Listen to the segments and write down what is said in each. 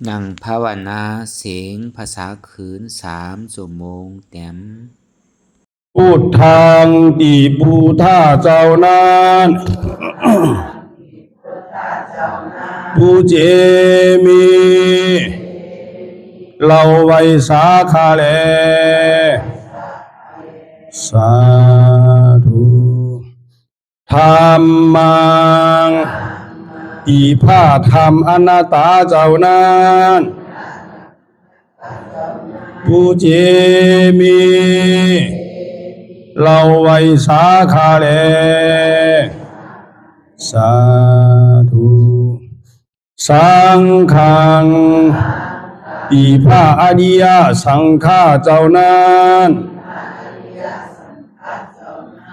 นั่งภาวนาเสียงภาษาขืน3 ชั่วโมงเต็มพุทธังติพุทธาเจ้านั้นผู้เจมีเราไว้สาขาแลสาธุธรรมังอีพาธรรมอนัตตาเจ้านั้นผู้เจมีเราไว้สาขาแลสาธุสังฆังอีพระอริยสังฆาเจ้านั้น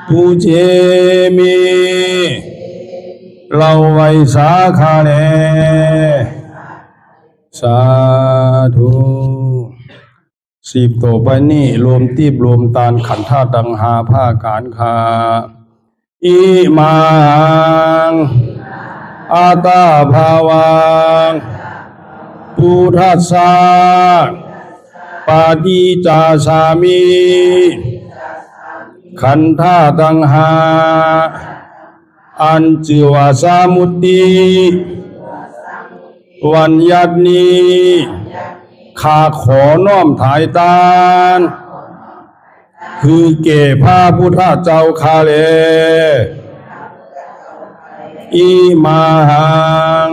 ผู้เจมีเราไว้สาขาแลสาธุ10ต่อไปนี้รวมตีบรวมตานขันธ์ธาตุตังหาผ้าการคาอิมังอาตาภาวังพุทธัสสะปาฏิจจสามิขันธ์ธาตุตังหาอัญจิวาสามุตติวัญญัตินีข้าขอน้อมถ่ายตานคือเก่พระพุทธเจ้าข้าเลอิมัง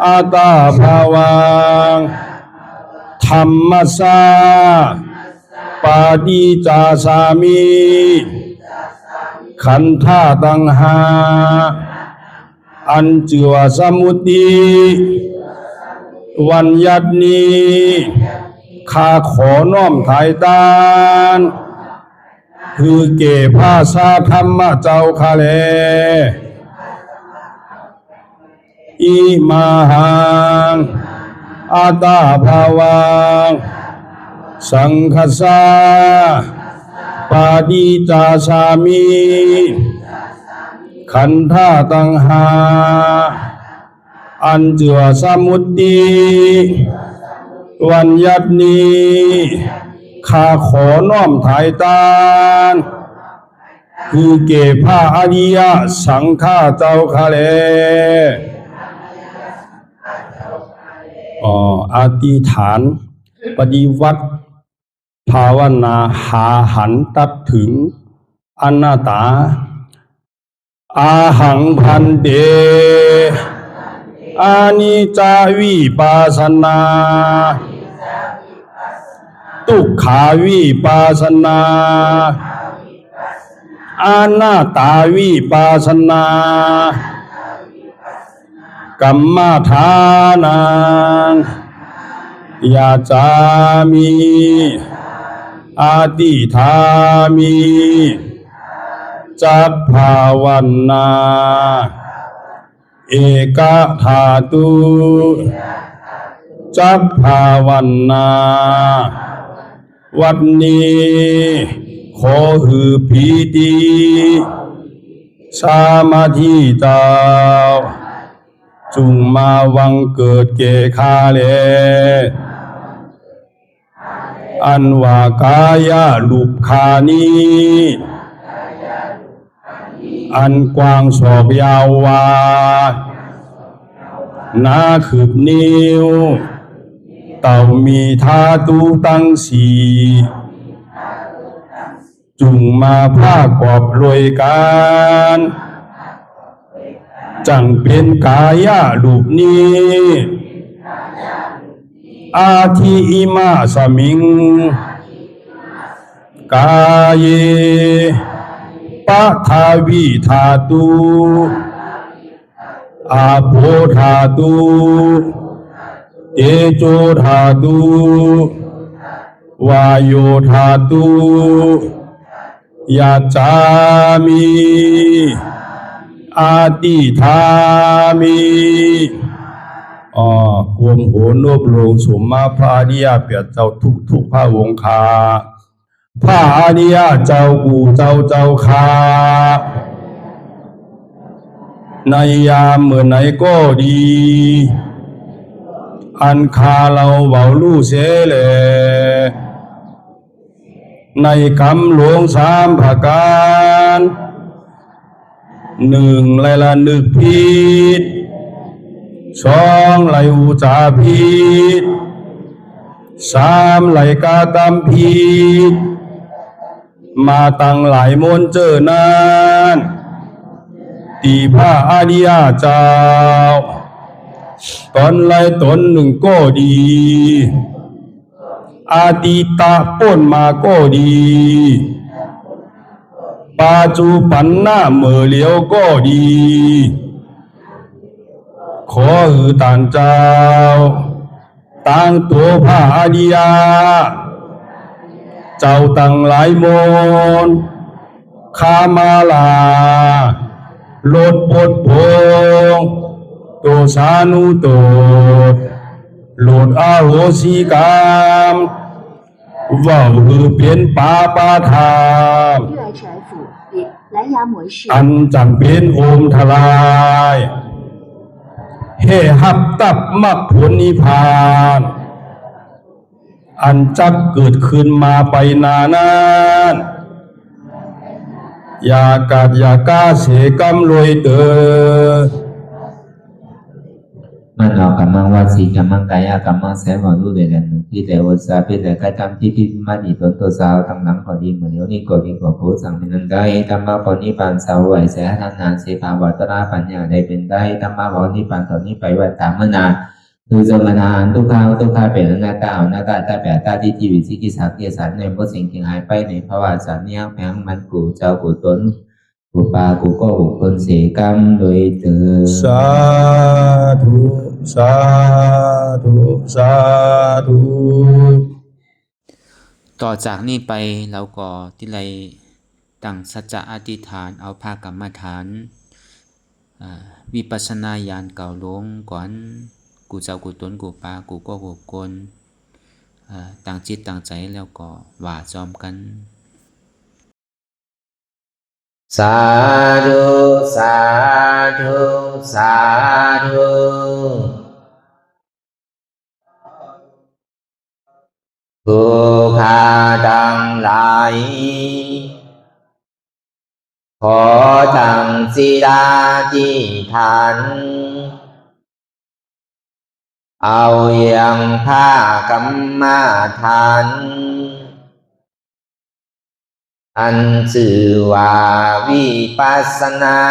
อาตาภาวังธรรมัสสะปาฏิจจสามิขันธ์ธาตุตังหาอัญจิวาสมุตติวัญญัตินีข้าขอน้อมถ่ายตานคือเก่พระสาธรรมเจ้าข้าแลอิมังอาตาภาวังสังฆัสสะปาฏิจจสามิขันธ์ธาตุตังหาอัญจิวาสมุตติวัญญัตินีข้าขอน้อมถ่ายตานคือเก่พระอริยสังฆาเจ้าข้าแลอธิษฐานปฏิวัติภาวนาหาหันตัดถึงอนัตตาอาหังพันเตอานิจจาวิปัสสนาทุกขาวิปัสสนาอนัตตาวิปัสสนากัมมฐานังยาจามิอาติธามิจักภาวันนาเอกธาตุจักภาวันนาวัดนี้ขอหือพีติสามาธิเจ้าจุงมาวังเกิดเกคาเลอันว่ากายาลุปคานีอันกว้างศอกยาววานาคืบนิ้วเต่ามีธาตุตั้งสีจุงมาผ้ากอบรวยการจังเป็นกายาลูปนี้อาทิอิมาสมิงกายปะทาวิธาตุอาโภธาตุเตโชธาตุวายโยธาตุยาจามิอาติธามิกวมโหนบลงสมมาพระอริยเปียเจ้าทุกพระวงคาพระอริยเจ้ากูเจ้าคา ในยามเมื่อไหนก็ดี อันคาเราเบาลู่เสแลในคำหลวงสามประการหนึ่งไลละนึกผิดสองไลอุจาผิดสามไลกาตามผิดมาตั้งหลายมนเจอนานตีพระอริยเจ้าตนไลตนหนึ่งก็ดีอาติตะป้นมาก็ดีปัจจุบันหน้าเมื่อเหลียวก็ดีขอหือต่างเจ้าตั้งตัวพระอริยเจ้าตั้งหลายมนคามาลาลดปดพงตัวสานุตัวโลดอาโหสิกรรมว่าหือเป็นปาปาทาน 热爱者府比蓝牙模式 อันจำเป็นโอมทลายเฮหับตับมักผลนิพพานอันจักเกิดขึ้นมาไปนานานอย่ากาดอย่ากาเสกรรมรวยเตอมันเอากำมังวาสีกำมังกายกำมังแสงของรูปเด่นที่แต่วสาเป็นแต่การทำที่ที่มาดีต้นตัวสาวตั้งหลังพอดีเหมือนเดี๋ยวนี้ก็ดีกว่าโพสังเป็นนันได้ธรรมะปณิปานสาวไหวแสทานานเสภาวัตระปัญญาได้เป็นได้ธรรมะปณิปานตอนนี้ไปวัดตามมนาคือสมณานทุกข้าวทุกข้าเป็นหน้าตาหน้าตาตาแบบตาที่ชีวิตสิกิสักเกียสันในพวกสิ่งที่หายไปในภาวะสัญญาแผงมันกูเจ้ากูตนกูปากูก็บุคคลเสกรรมโดยเถิดสาธุสาธุสาธุต่อจากนี้ไปเราก็ที่ไรตั้งสัจจะอธิษฐานเอาภาคกรรมฐานวิปัสสนาญาณเก่าลงก่อนกูเจ้ากูตนกูปากูก็กูกลตั้งจิตตั้งใจแล้วก็ว่าจอมกันสาธุสาธุสาธุผู้ข้าทั้งหลายขอตั้งศีลอธิษฐานเอาอย่างผ้ากรรมฐานอันชื่อว่าวิปัสสนา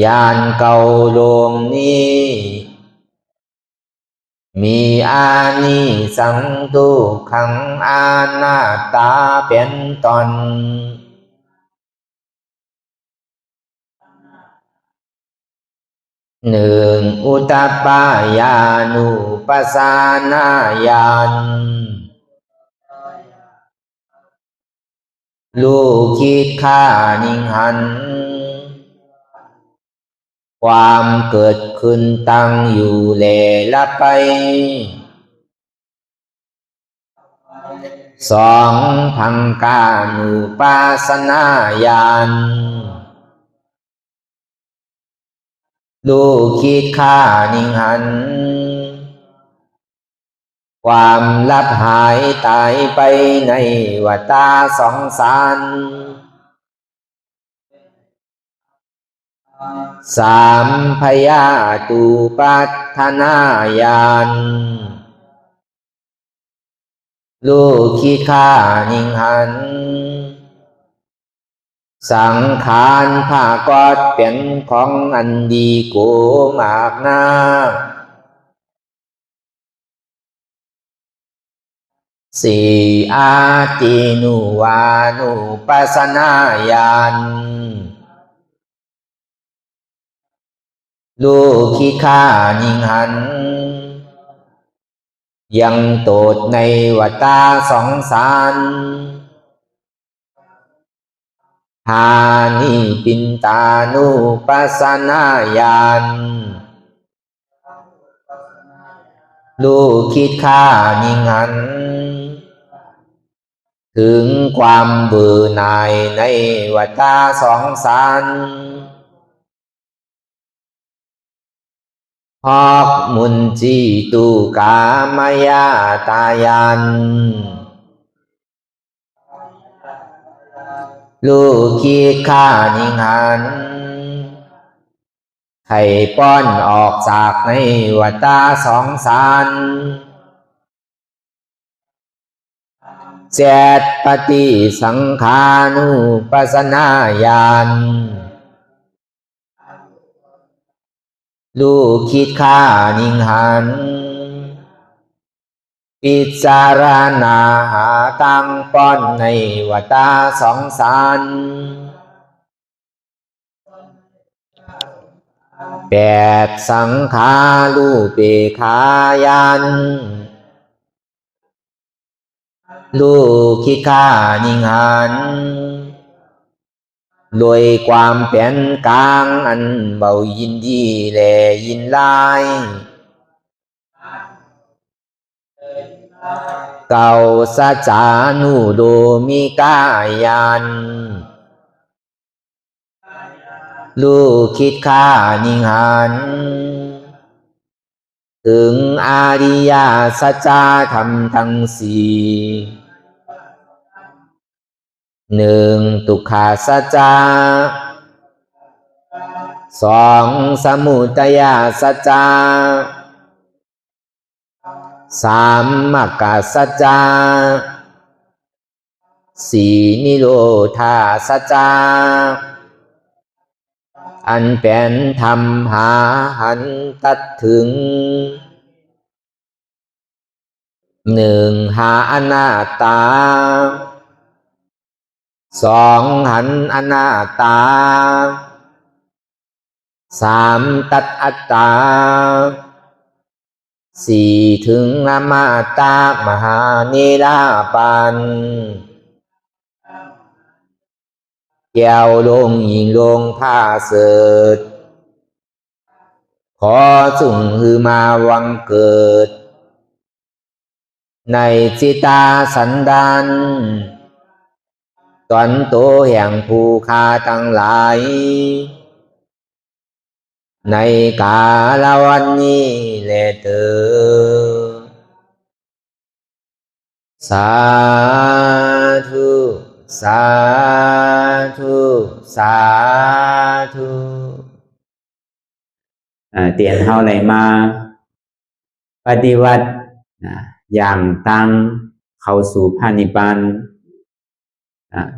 ญาณเก่าลงนี้มีอานิสงส์ทุกขังอนัตตาเป็นตนหนึ่งอุตตปายานุปัสสนาญาณลูกคิดฆ่านิงหันความเกิดขึ้นตั้งอยู่แลละไปสองพังกานุปัสสนาญาณลูกคิดฆ่านิงหันความลับหายตายไปในวัฏสงสารสามพยาตุปัฏฐานาญาณลูกคิดฆ่านิงหันสังขารภากอดเป็นของอันดีโกมากนาสี่อาตินุวานุปัสสนาญาณลูกคิดฆ่านิงหันยังโตดในวัฏสงสารหานิปินตานุปัสสนาญาณลูกคิดฆ่านิงหันถึงความเบื่อหน่ายในวัฏสงสาร อกมุนจีตุกามายาตายันลูกคิดข้านิหันให้ป้อนออกจากในวัฏสองสารเจตปฏิสังขานุปัสสนาญาณลูกคิดข้านิหันพิจารณาหาตั้งป้อนในวัฏสองสารแปดสังขารูเปขายันลูกคิดข้านิหันโดยความเป็นกลางอันเบายินดีและยินลายเก่าสัจจานุโดมิกายันลูกคิดข้านิหันถึงอาริยสัจจธรรมทั้งสี่หนึ่งทุกขาสัจจาสองสมุทัยสัจจาสามมรรคสัจจาสี่นิโรธาสัจจาอันเป็นธรรมหาหันตัดถึงหนึ่งหาอนัตตาสองหันอนัตตาสามตัดอัตตาสี่ถึงอมตะมหานิราปันแก้วลงยิงลงผ้าเสดขอสุ่งฮือมาวังเกิดในจิตาสันดานตอนโตแห่งผู้ฆ่าทั้งหลายในกาลวันนี้แลเถิดสาธุสาธุสาธุเตียนเท่าไหร่มาปฏิวัติอย่างตั้งเข้าสู่พระนิพพาน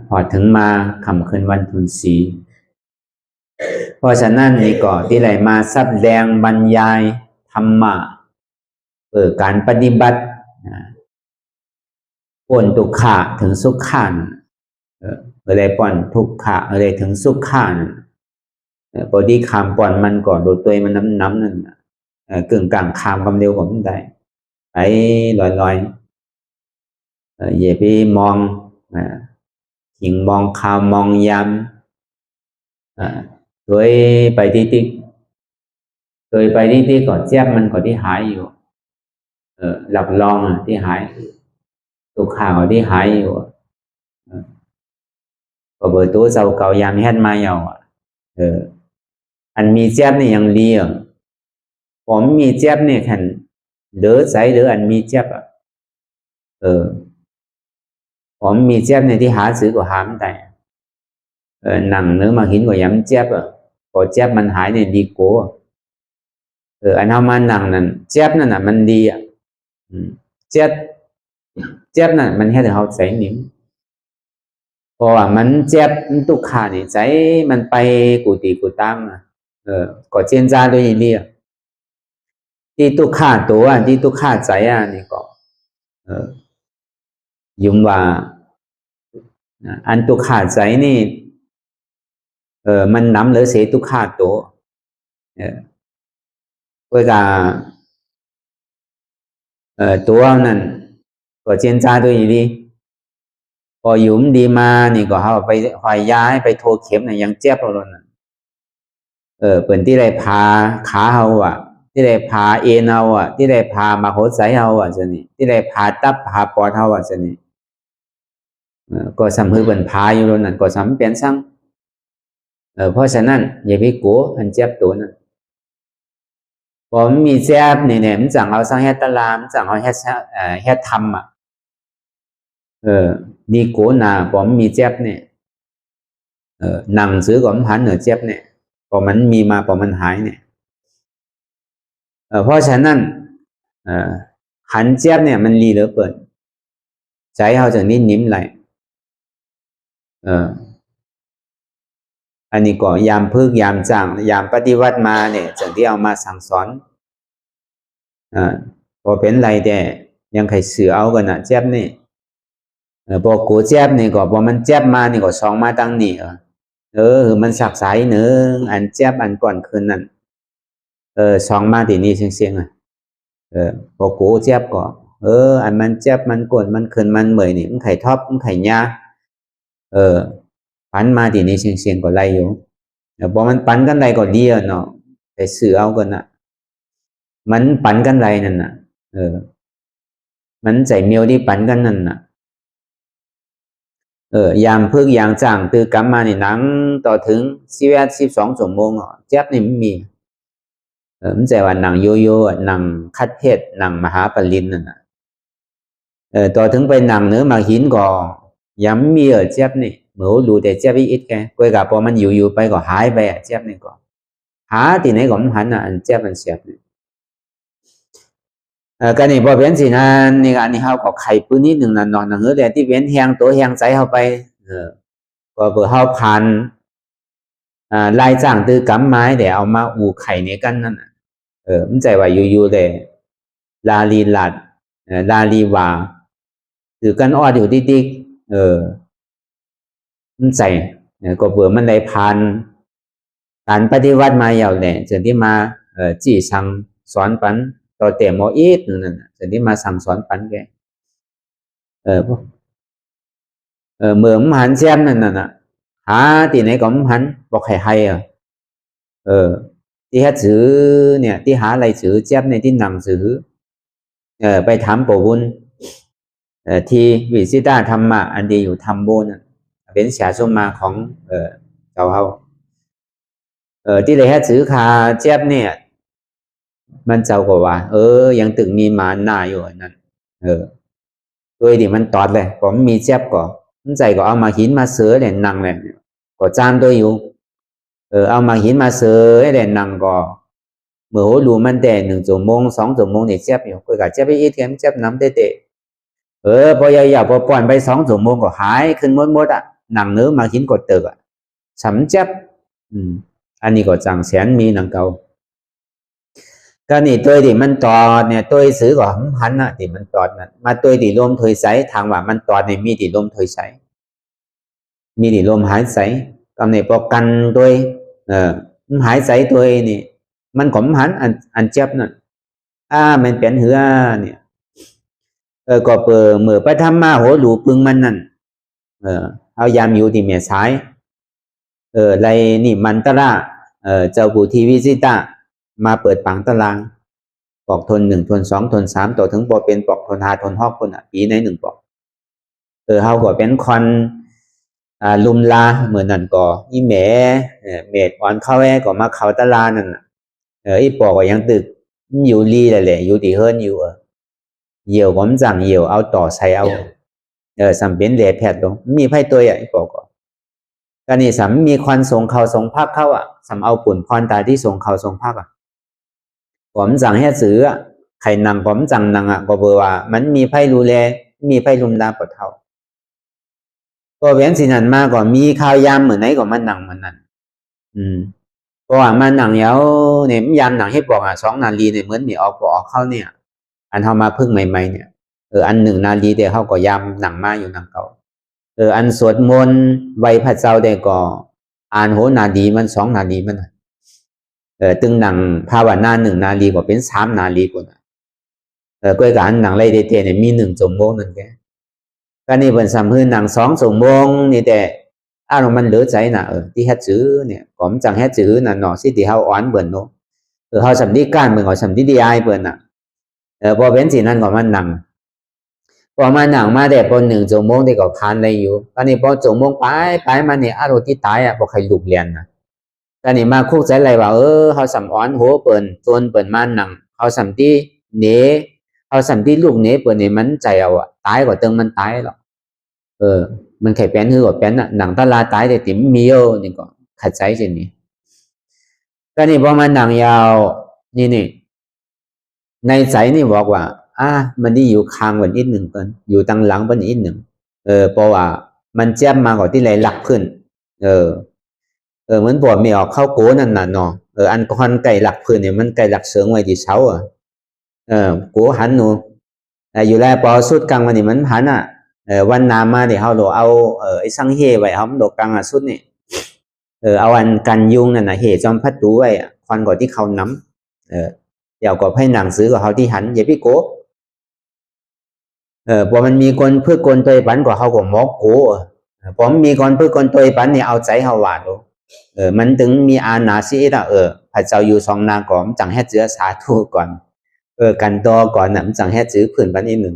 พอถึงมาคำคืนวันทุนสีเพราะฉะนั้นนี่ก็ที่ไหลมาซับแดงบรรยายธรรมะการปฏิบัติพ้นทุกขะถึงสุขขันอะไรป้อนทุกขะอะไรถึงสุขขันพอดีคำป้อนมันก่อนโดยตัวมันน้ำนั่นกึ่งกลางคำคำเดียวของมันได้ไปลอยอย่าไปมองหิงมองคำมองยำโดยไปที่โดยไปที่ก่อนแจ๊บมันก่อนที่หายอยู่หลับลองที่หายตุกข่าวที่หายอยู่ก็เบอร์ตัวเจ้าเก่ายามเฮ็ดมาอยู่อันมีแจ๊บนี่ยังดีผมมีแจ๊บนี่แค่เดือดใสเดืออันมีแจ๊บผมมีแจ๊บในที่หาซื้อก็หามแต่หนังเนื้อมาหินก็ย้ำแจ๊บพอแจ๊บมันหายเนี่ยดีกว่าอันเอามาหนังนั่นแจ๊บนั่นน่ะมันดีแจ๊บนั่นมันให้แต่เขาใส่นิ้วเพราะว่ามันแจ๊บตุกขานี่ใจมันไปกุฏิกุตังก็เจนจาโดยอย่างนี้ที่ตุกขาตัวที่ตุกขาใจนี่ก็ยุ่งว่าอันตุกขาใจนี่มันน้ำเหลือเสียตุกขาตัวเวลาตัวนั้นก็เจนจาตัวอย่างนี้พอยุ่มดีมานี่ก็เขาไปหอยย้ายไปโทเข็มเนี่ยยังเจ็บเรานั่นเปิ่นที่ได้พาขาเขาที่ได้พาเอ็นเอาที่ได้พามาโหดใสเอาจะนี่ที่ได้พาตับพาปอดเอาจะนี่ก็สำฮือเปิ่นพาอยู่แล้วนั่นก็สำเป็นสั่งเพราะฉะนั้นอย่าไปกลัวอันเจ็บตัวนั้น ผมมีแจ๊บเนี่ยมันจังเอาสังเฮ็ดตลาดมันจังเอาเฮ็ดทำอ่ะดีโกนาผมมีแจ๊บเนี่ยหนังสือของหันเหนือแจ๊บเนี่ยพอมันมีมาพอมันหายเนี่ยเพราะฉะนั้นหันแจ๊บเนี่ยมันรีเหลือเปิดใจเขาจากนี้นิ่มไหลอันนี้ก็ยามพึกยามจ้างยามปฏิวัติมาเนี่ยจากที่เอามาสั่งสอนพอเป็นไรแต่ยังใครเสือเอากันนะแจ๊บนี่พอกูแจ๊บนี่ก็พอมันแจ๊บมานี่ก็สองมาตั้งนี่มันสักสายหนึ่งอันแจ๊บอันก่อนคืนนั้นสองมาตีนี่เสียงพอกูแจ๊บก็อันมันแจ๊บมันก่อนมันคืนมันเหมยนี่มันไข่ท็อปมันไข่ยาปันมาตีนี่เสียงก็ไล่อยู่พอมันปันกันไรก็ดีเนาะใครเสือเอากันนะมันปันกันไรนั่นน่ะมันใจเมียวที่ปันกันนั่นน่ะยามพึกยางจ้างตื่นกลับมาในหนังต่อถึง12 ชั่วโมงแจ๊บนี่มันมีมันใจว่าหนังโยโย่หนังคัดเทศหนังมหาปริญนั่นน่ะต่อถึงไปหนังเนื้อมาหินก็ย้ำมีแจ๊บนี่เหมือนดูแต่แจ๊บอีกแกก็กับพอมันอยู่ไปก็หายไปแจ๊บนี่ก็หาที่ไหนก็มันหันอันแจ๊บมันเสียบการนี้พอเป็นสินะนี่อันนี้เขาก็ไข่ปืนนิดหนึ่งนอนหนังแต่ที่เป็นแหงตัวแหงใจเข้าไปก็เพื่อเขาผ่านลายจ้างตื้อกำไม้เดี๋ยวเอามาอูไข่ในกันนั่นมันใจว่าอยู่เลยลาลีหลัดลาลีวาหรือกันอ้ออยู่ติ๊กมันใจก็เผื่อมันได้ผ่านการปฏิวัติมาอย่างเนี่ยจนที่มาจี้สั่งสอนปันต่อแต่หมออีดนั่นน่ะจนที่มาสั่งสอนปันแกเมื่อมหันแช่มนั่นน่ะหาที่ไหนก็มหันบอกให้ที่ฮัดสือเนี่ยที่หาอะไรสือแจ๊บในที่หนังสือไปถามปู่บุญที่วิสิตาธรรมะอันดีอยู่ธรรมโบนเป็นเสียสมมาของเจ้าเขาที่เลยฮัดสือคาแจ๊บเนี่ยมันเจ้าก็ว่ายังตึงมีหมาหน้าอยู่นั่นด้วยดิมันตอดเลยผมมีแจ๊บก็มันใจก็เอามาหินมาเสือเลยนังเลยก็จามตัวอยู่เอามาหินมาเสือเลยนังก็เมื่อโหดูมันแต่1 ชั่วโมง 2 ชั่วโมงเนี่ยแจ๊บอยู่ก็กับแจ๊บไปอีกแถมแจ๊บน้ำเตะพอยาวพอป่อนไป2 ชั่วโมงก็หายขึ้นหมดหนังเนื้อมาหินกดเตกสำแจ๊บอันนี้ก็จังแสนมีหนังเก่าก็นี่ตัวที่มันตอดเนี่ยตัวซื้อก็หันนะที่มันตอดนั่นมาตัวที่ลมถอยใสทางว่ามันตอดในมีที่ลมถอยใสมีที่ลมหายใสก็ในพอกันตัวมันหายใสตัวนี่มันก็หันอันเจ็บนั่นมันเป็นเหือเนี่ยก็เปิดเมื่อไปทำมาโหหลูปึงมันนั่นเอายามอยู่ที่เมียสายไรนี่มันตระเจ้าปู่ทีวิสิตามาเปิดปังตารางปอกทน1 ทน 2 ทน 3ต่อถึงพอเป็นปอกทน5 ทน6 คนปีใน1ปอกเขาก็เป็นคอนลุมลาเหมือนนั่นก็อีแหมเมดอ่อนเข้าแอก็มาเข้าตารางนั่นอีปอกก็ยังตึกอยู่ลีแหละอยู่ที่เฮิรนอยู่เหี่ยวผมจังเหี่ยวเอาต่อใส่เอาสำเป็นเหลแผดลงมีไพ่ตัวอีปอกก็นี่สำมีควันส่งเขาส่งพักเข้าสำเอาปุ่นพรตาที่ส่งเขาส่งพักผมจังให้ซื้อไข่นังผมจังนังก็เบอร์ว่ามันมีไพ่รูแลมีไพ่ลุมดาปดเท่าก็เว้นสินันมาก่อนมีข้าวยามเหมือนไหนก็มันหนังมันนั่นเพราะว่ามันหนังเยาเนี่ยยามหนังให้บอก2 นาทีเนี่ยเหมือนมีออกเข้าเนี่ยอันเขามาพึ่งใหม่ๆเนี่ยอัน1 นาทีเดียวเขาก็ยามหนังมาอยู่หนังเก่าอันสวดมนต์ไว้พระเจ้าได้ก็อ่านโหนาดีมัน2 นาทีมันตึงหนังภาวนา1 นาทีก็เป็น3 นาทีกว่าก็การหนังไรเดเนี่ยมี1 ชั่วโมงนั่นแกก็นี่เป็นสัมพื้นหนัง2 ชั่วโมงนี่แต่มันเหลือใจนะที่ฮัดจื้อเนี่ยผมจังฮัดจื้อน่ะเนาะสิที่เฮาอ่อนเบิ่นเนาะเฮาสำดีก้านเบิ่งเฮาสำดีดีไอเบิ่นพอเป็นสินั้นก็มันหนังพอมาหนังมาแต่พอ1 ชั่วโมงที่ก็ผ่านได้อยู่ตอนนี้พอ1 ชั่วโมงไปมาเนี่ยที่ตายบ่ใครลุกเรียนนะ แต่นี่มาคุกใจอะไรว่าเขาสำอ้อนโหเปิ่นโซนเปิ่นมาหนังเขาสำที่เนเขาสำที่ลูกเนเปิ่นนี่มันใจเอาอะตายกว่าเติงมันตายหรอกมันแค่เป็นหือกว่าเป็นอะหนังตาลาตายแต่ติ๋มมีนี่ก็ขัดใจจริงนี่ก็นี่พอมาหนังยาวนี่ในใจนี่บอกว่ามันนี่อยู่ข้างวันอีกหนึ่งเปิ่นอยู่ตั้งหลังเปิ่นอีกหนึ่งเพราะว่ามันเจ็บมากกว่าที่ไรหลักขึ้นเหมือนบอกไม่ออกเข้าโก้นั่นน่ะเนาะอันคอนไก่หลักพื้นเนี่ยมันไก่หลักเสืองไว้ที่เช้าโก้หันหนูอยู่แล้วพอสุดกลางวันนี้มันหันวันนามาเดี๋ยวเขาเอาไอ้สังเฮไว้เขาโดกลางสุดนี่เอาอันกันยุงนั่นน่ะเหจอมพัดตูไว้ควันก่อนที่เขาน้ำเดี๋ยวก็ให้หนังสือกับเขาที่หันอย่าพี่โก้พอมันมีคนเพื่อกลตัวปันกว่าเขาก็มอกโก้พอมันมีคนเพื่อกลตัวปันเนี่ยเอาใจเขาหวาดมันถึงมีอาณาสิละพระเจ้าอยู่สองนาก่อนจังให้เจือสาธุก่อนกันตอก่อนน่ะจังให้จื้อผืนปันอีกหนึ่ง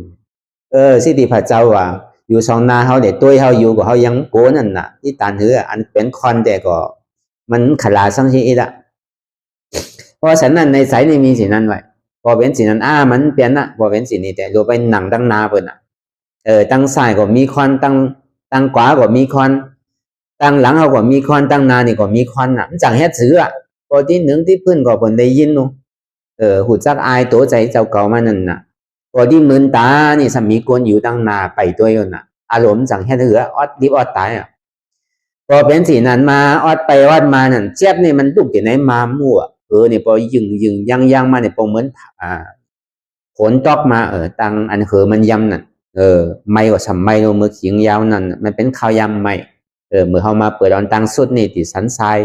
สิที่พระเจ้าว่าอยู่สองนาเขาเด็ดตัวเขาอยู่กับเขายังโกนั่นน่ะที่ตานถืออันเป็นคอนแต่ก็มันขลาสังสิละเพราะฉะนั้นในสายนี่มีสิ่งนั้นไว้พอเป็นสิ่งนั้นมันเปลี่ยนนะพอเป็นสิ่งนี้แต่เราไปหนังตั้งนาเปิดตั้งซ้ายก็มีคอนตั้งขวาก็มีคอนตั้งหลังเขาก็มีคอนตั้งนานี่ก็มีคอนอ่ะมันจังเฮ็ดซื้อพอที่หนึ่งที่พื้นก็เพิ่นได้ยินเนาะหูจักอายตัวใจเจ้าเก่ามานั่นน่ะพอที่มืนตานี่สามีกวนอยู่ตั้งนาไปตัวอยู่น่ะอารมณ์จังเฮ็ดเหือออดดิบออดตายพอเป็นสีนั้นมาออดไปออดมานั่นเจ็บนี่มันลุกที่ไหนมามั่วนี่พอยึงยังมาเนี่ยพอเหมือนฝนตกมาตังอันมันยำนั่นไม่ก็สำไม่ลงมือขิงยาวนั่นมันเป็นข้าวยำไม่เมื่อเขามาเปิดออนตังสุดนี่ที่สันทราย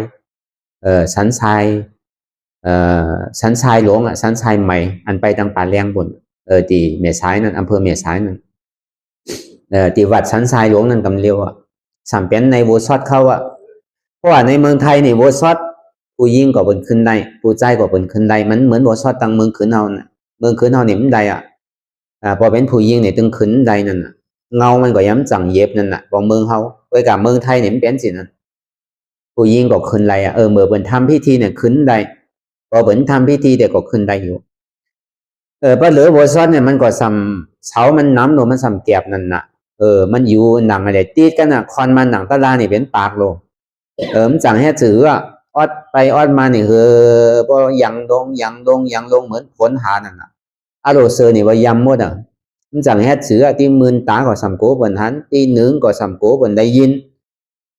สันทรายหลวงสันทรายใหม่อันไปทางป่าแรงบนที่เมียสายนั่นอำเภอเมียสายนั่นที่วัดสันทรายหลวงนั่นกำเลียวสามเป็นในโวซอดเขาเพราะว่าในเมืองไทยนี่โวซอดผู้ยิ่งก็เป็นขึ้นได้ผู้ใจก็เป็นขึ้นได้มันเหมือนโวซอดตังเมืองขึ้นเอาเมืองขึ้นเอาเนี่ยมันได้พอเป็นผู้ยิ่งเนี่ยตึงขึ้นได้นั่นเงามันก็ย้ำจังเย็บนั่นพอเมืองเขาไปกับเมืองไทยเนี่ยมันเป็นสินั่นผู้ยิ่งก็ขึ้นได้เมื่อเป็นทำพิธีเนี่ยขึ้นได้พอเป็นทำพิธีเด็กก็ขึ้นได้อยู่พอเหลือโวซอดเนี่ยมันก็ซ้ำเสามันน้ำโนมันซ้ำเก็บนั่นมันอยู่หนังอะไรตีกันคอนมันหนังตะลานี่เป็นปากโลมันจังให้ถือออดไปออดมานี่พอยังลงเหมือนฝนหานั่นอารมณ์เซอร์นี่ว่ายำหมดมันจังให้ถือที่มืนตาก็ซ้ำโกบนหันที่หนึ่งก็ซ้ำโกบนได้ยิน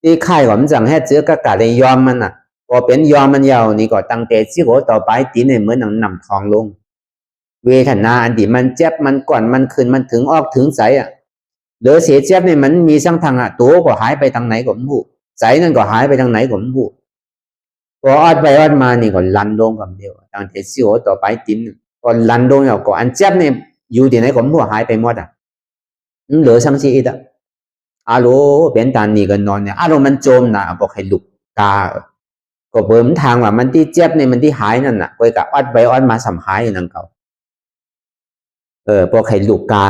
ที่ไข่ก็มันจังให้ถือก็กะได้ยอมมันพอเป็นยอมมันยาวนี่ก็ตั้งแต่ที่โหต่อไปตีเนี่ยเหมือนหนังทองลงเวทนาอันที่มันเจ็บมันก่อนมันขึ้นมันถึงออกถึงใจเหลือเสียเจ็บเนี่ยมันมีสังทางตัวก็หายไปทางไหนก็ไม่รู้ใจนั่นก็หายไปทางไหนก็ไม่รู้พออดไปอดมานี่ก็ลันลงกับเดียวตั้งแต่ที่โหต่อไปตีนก็ลันลงแล้วก็อันเจ็บเนี่ยอยู่ที่ไหนก็ไม่รู้หายไปหมดเหลือสังสีอีกอารมณ์เป็นตานี่ก็นอนเนี่ยอารมณ์มันโจมนะบอกให้ลุกกาก็เบิ่มทางว่ามันที่เจ็บเนี่ยมันที่หายนั่นก็กับอดไปอดมาสัมหายนั่นเขาบอกให้ลุกกา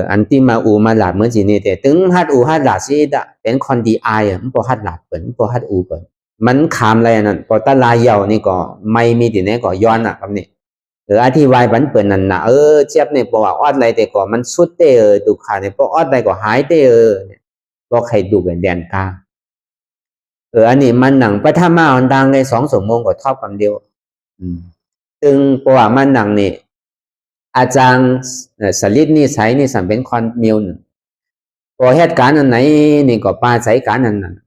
อันที่มาอูมาหลาดเหมือนสินี่แต่ถึงฮัดอูฮัดหลาดสิเป็นคนดีอายมันพอฮัดหลาดเปิ่นพอฮัดอูเปิ่นมันขามอะไรนั่นพอตาลายเยานี่ก็ไม่มีที่ไหนก็ย้อนครับนี่อธิบายบันเปิ่นนั่นนะเจ็บเนี่ยบอกว่าอดอะไรแต่ก็มันสุดเตดูขาเนี่ยพออดอะไรก็หายเตเนี่ยบอกให้ดูเป็นแดนกาอันนี้มันหนังพระธรรมะอันดังใน2 ชั่วโมงก็ทอบคำเดียวซึ่งเพราะว่ามันหนังนี่อาจารย์สลิดนี่ใช้นี่สัมเป็นคอนมิวหนึ่งพอเหตุการณ์อันไหนนี่ก็ปาใช้การนั้น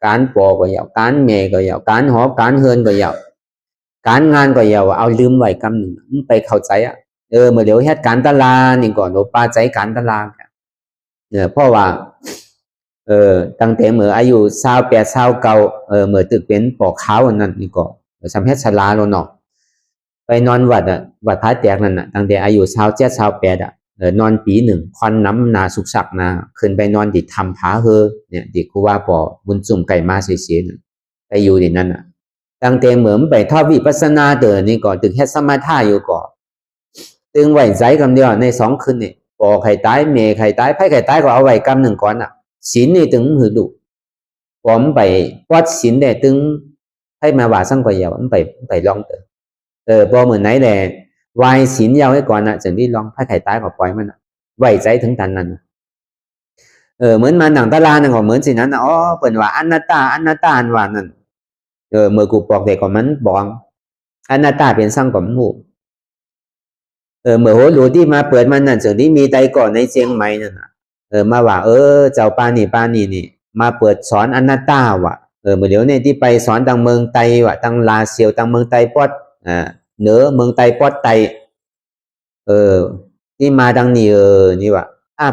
การปอก็ยาวการเมก็ยาวการหอการเฮินก็ยาวการงานก็ยาวเอาลืมไว้คำหนึ่งไปเข้าใจเมื่อเดี๋ยวเหตุการณ์ตลานี่ก่อนเราปาใช้การตลาเพราะว่าตั้งแต่เมื่ออายุ28 29เมื่อตึกเป็นปอกขาวนั่นนี่ก็สำเพ็จชราแล้วเนาะไปนอนวัดวัดพระแตกนั่นตั้งแต่อายุ27 28นอนปีหนึ่งควันน้ำนาสุกสักนาขึ้นไปนอนดิทำผาเนี่ยดิครูว่าปอบุญจุ่มไก่มาเสียๆไปอยู่ดินั่นตั้งแต่เหมือนไปทอดวิปัสสนานี่ก่อนตึกเฮ็ดสมาธิอยู่ก่อนตึงไหวใจคำเดียวใน2 คืนนี่ปอไข่ตายเมไข่ตายไผ่ไข่ตายก็เอาไว้กำหนึ่งก่อนศีลนี่ตึงหือดุผมไปวัดศีลได้ตึง ให้มาว่าสั่งก็ยาวมันไปลองเถอะพอเหมือนไหนแหละวายศีลยาวให้ก่อนนะจึงที่ลองถ้าใครตายก็ปล่อยมันไว้ใจถึงตันนั้นเหมือนมาหนังตาลานั่นก็เหมือนสินั้นอ๋อเปิ่นว่าอนัตตาอันว่านั่นเมื่อกูบอกเด็กก็มันบอกอนัตตาเป็นสั่งก็หูเมื่อโหหลูที่มาเปิดมันนั่นจึงที่มีไตก่อนในเชียงใหม่นั่นมาว่าเจ้าปานี่นี่มาเปิดสอนอนัตตาว่ะเมื่อเดี๋ยวนี้ที่ไปสอนตังเมืองไตว่ะตังลาเซียวตังเมืองไตปอดเหนือเมืองไตปอดไตที่มาดังนี้นี่ว่ะ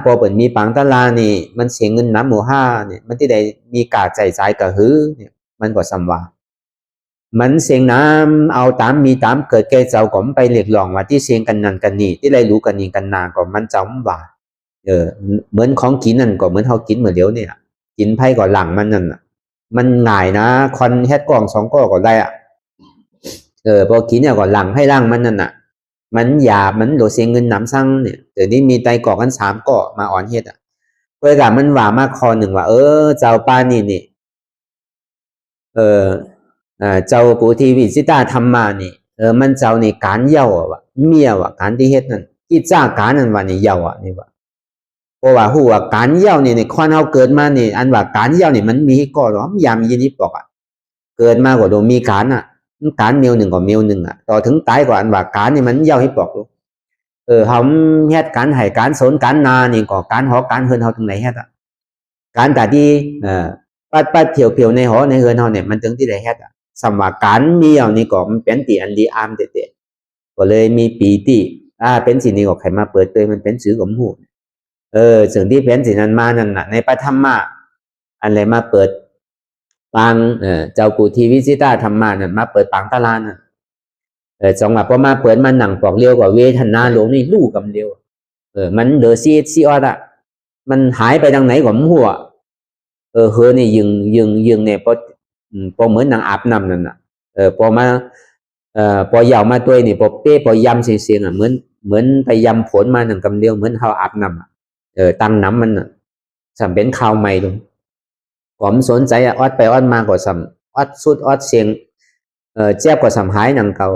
พอเปิดมีปังตะลานี่มันเสียเงินน้ำหมู่ห้าเนี่ยมันที่ใดมีกาใจใจกะหือเนี่ยมันก็สัมว่ามันเสียงน้ำเอาตามมีตามเกิดแก่เจ้าก็ไปเรียกร้องว่าที่เสียงกันนั่นกันนี่ที่ไรรู้กันนี่กันนาก็มันจำว่าเหมือนของกินนั่นก็เหมือนเขากินเหมือนเดี๋ยวเนี่ยกินไผ่ก็หลังมันนั่นมันง่ายนะคอนแฮดกล่อง2ก้อก็ได้พอกินเนี่ยก็หลังให้ร่างมันนั่นมันหยาบมันโดดเสียเงินน้ำสั่งเนี่ยเดี๋ยวนี้มีไตก่อกัน3ก้อมาอ่อนเฮ็ดเพื่อกับมันว่ามาคอหนึ่งว่าเจ้าป้านี่เจ้าปุถีวิสิตาธรรมานี่มันเจ้านี่การเย้าว่ะเมียว่ะการที่เฮ็ดนั่นที่จ้าการนั่นว่านี่เย้านี่ว่าเพราะว่าฮู้ว่าการเย้านี่ในคนเฮาเกิดมานี่อันว่าการเย้านี่มันมีก็หรอยามยินดีปอกเกิดมาก็โดมีการการเมียวหนึ่งก็เมียวหนึ่งต่อถึงตายก็อันว่าการนี่มันเย้าให้ปอกลูกเฮาเฮ็ดการให้การสนการนานี่ก็การหอการเฮือนเฮาถึงไหนเฮ็ดการตาที่ปัดเพียวๆในหอในเฮือนเฮาเนี่ยมันถึงที่ได้เฮ็ดสำว่าการเมียวนี่ก็มันเป็นติอันดีอามเตะก็เลยมีปีติเป็นสิ่งนี้ก็ใครมาเปิดเผยมันเป็นสื่อของหูสิ่งที่เป็นสิ่งนั้นมานั่นน่ะในปฐมมาอันเลยมาเปิดปางเจ้าปุถีวิสิตาธรรมานั่นมาเปิดปางตะลานั่นจังหวะพอมาเปิดมันหนังปอกเรียวกว่าเวทนาหลงนี่ลู่กำเดียวมันเดอซีออดมันหายไปทางไหนของหัวเฮือนี่ยึงเนี่ยพอเหมือนนางอาบน้ำนั่นน่ะพอมาพอยาวมาตัวนี่พอเป้พอยำเสียงเหมือนไปยำผลมาหนังกำเดียวเหมือนเขาอาบน้ำตั้งน้ำมันสำเป็นข้าวใหม่ตรงผมสนใจออดไปออดมาก็สำออดสุดออดเสียงเจ็บก็สำหายหนังเก่า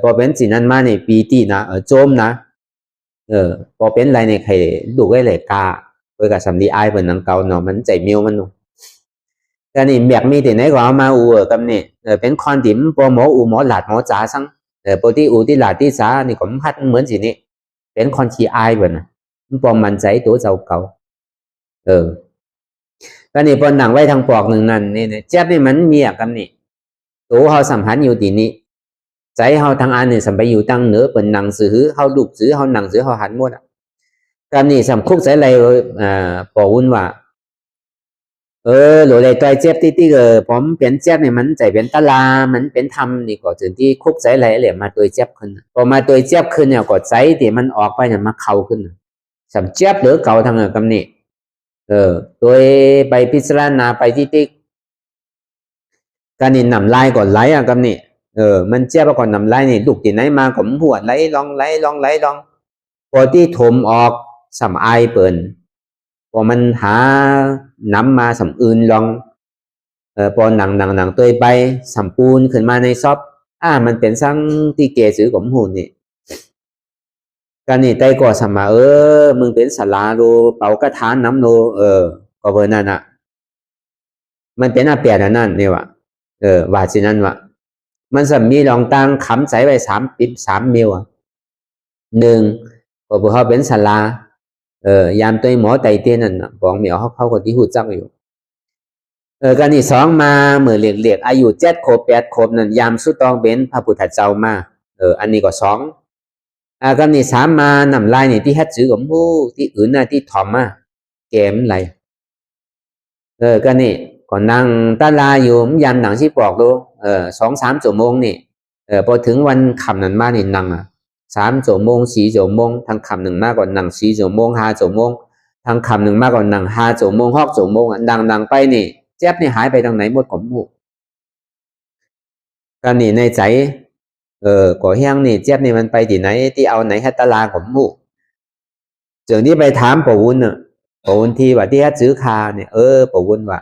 พอเป็นสิ่งนั้นมาในปีตีนะโจมนะพอเป็นอะไรในใครดูไว้เลยกาเพื่อกับสำดีไอเป็นหนังเก่าเนาะมันใจเมียวมันแต่นี่แบบมีแต่ไหนก็เอามากับนี่เป็นคอนดิมพอหมอหมอหลาดหมอจ๋าสั่งปกติที่หลาดที่สานี่ก็พัดเหมือนสินี่เป็นคอนขี้ไอเหมือนมันปอมมันใจตัวเจ้าเก่าก็นี่พอหนังไว้ทางปอกหนึ่งนั่นนี่เจ็บนี่มันมีกับนี่ตัวเขาสัมพันธ์อยู่ตีนี้ใจเขาทางอันนี่สัมไปอยู่ตั้งเหนือเป็นหนังสือเขาดุสือเขาหนังสือเขาหันหมดกับนี่สัมคุกใจอะไรปอวุ่นว่าหรืออะไรตัวเจ็บที่ผมเป็นเจ็บเนี่ยมันใจเป็นตะลามันเป็นธรรมนี่ก็ถึงที่คุกใจอะไรเลยมาตัวเจ็บขึ้นพอมาตัวเจ็บขึ้นเนี่ยก็ใจที่มันออกไปเนี่ยมาเข่าขึ้นสัมเจ็บหรือเก่าทางกำนี่ตัวไปพิจารณาไปที่การนี่นำลายก่อนไหลกำนี่มันเจ็บก่อนนำลายนี่ดุกที่ไหนมาผมหัวไหลลองพอที่ถมออกสัมไอเปิ่นพอมันหาน้ำมาสำอื่นลองพอหนังตัวไปสำปูนขึ้นมาในซอฟมันเป็นสั่งที่เกสือของหูนี่การนี่ไตก่อสมามึงเป็นสลาโลเป่ากระทานน้ำโลก็เบอร์นั่นมันเป็นอาเปียนั่นนี่วะว่าสินั่นวะมันสมีลองตั้งขำใส่ไป3 มิล1ก็เบอร์เขาเป็นสลายามตัวหมอไตเตี้ยนั่นบอกเหมียวเขาคนที่หูจักอยู่การที่2มาเมื่อเรียกอายุ7 ขวบ 8 ขวบนั่นยามสุดต้องเป็นพระพุทธเจ้ามาอันนี้ก็2การที่3มานำลายนี่ที่ฮัดซื้อของผู้ที่อื่นน่ะที่ถอมมาเกมไรการนี่ก็นั่งตาลาอยู่ยามหนังที่ปอกดู2-3 ชั่วโมงนี่พอถึงวันคำนั้นมานี่นั่ง3 ชั่วโมง 4 ชั่วโมงทางคำหนึ่งมากกว่านั่ง4 ชั่วโมง 5 ชั่วโมงทางคำหนึ่งมากกว่านั่ง5 ชั่วโมง 6 ชั่วโมงดังไปนี่เจ็บนี่หายไปทางไหนหมดของหูการนี่ในใจก่อแห้งนี่เจ็บนี่มันไปที่ไหนที่เอาไหนฮัตตาลาของหูจึงที่ไปถามปวุ้นปวุ้นที่ว่าที่ฮัตซื้อคาเนี่ยปวุ้นว่า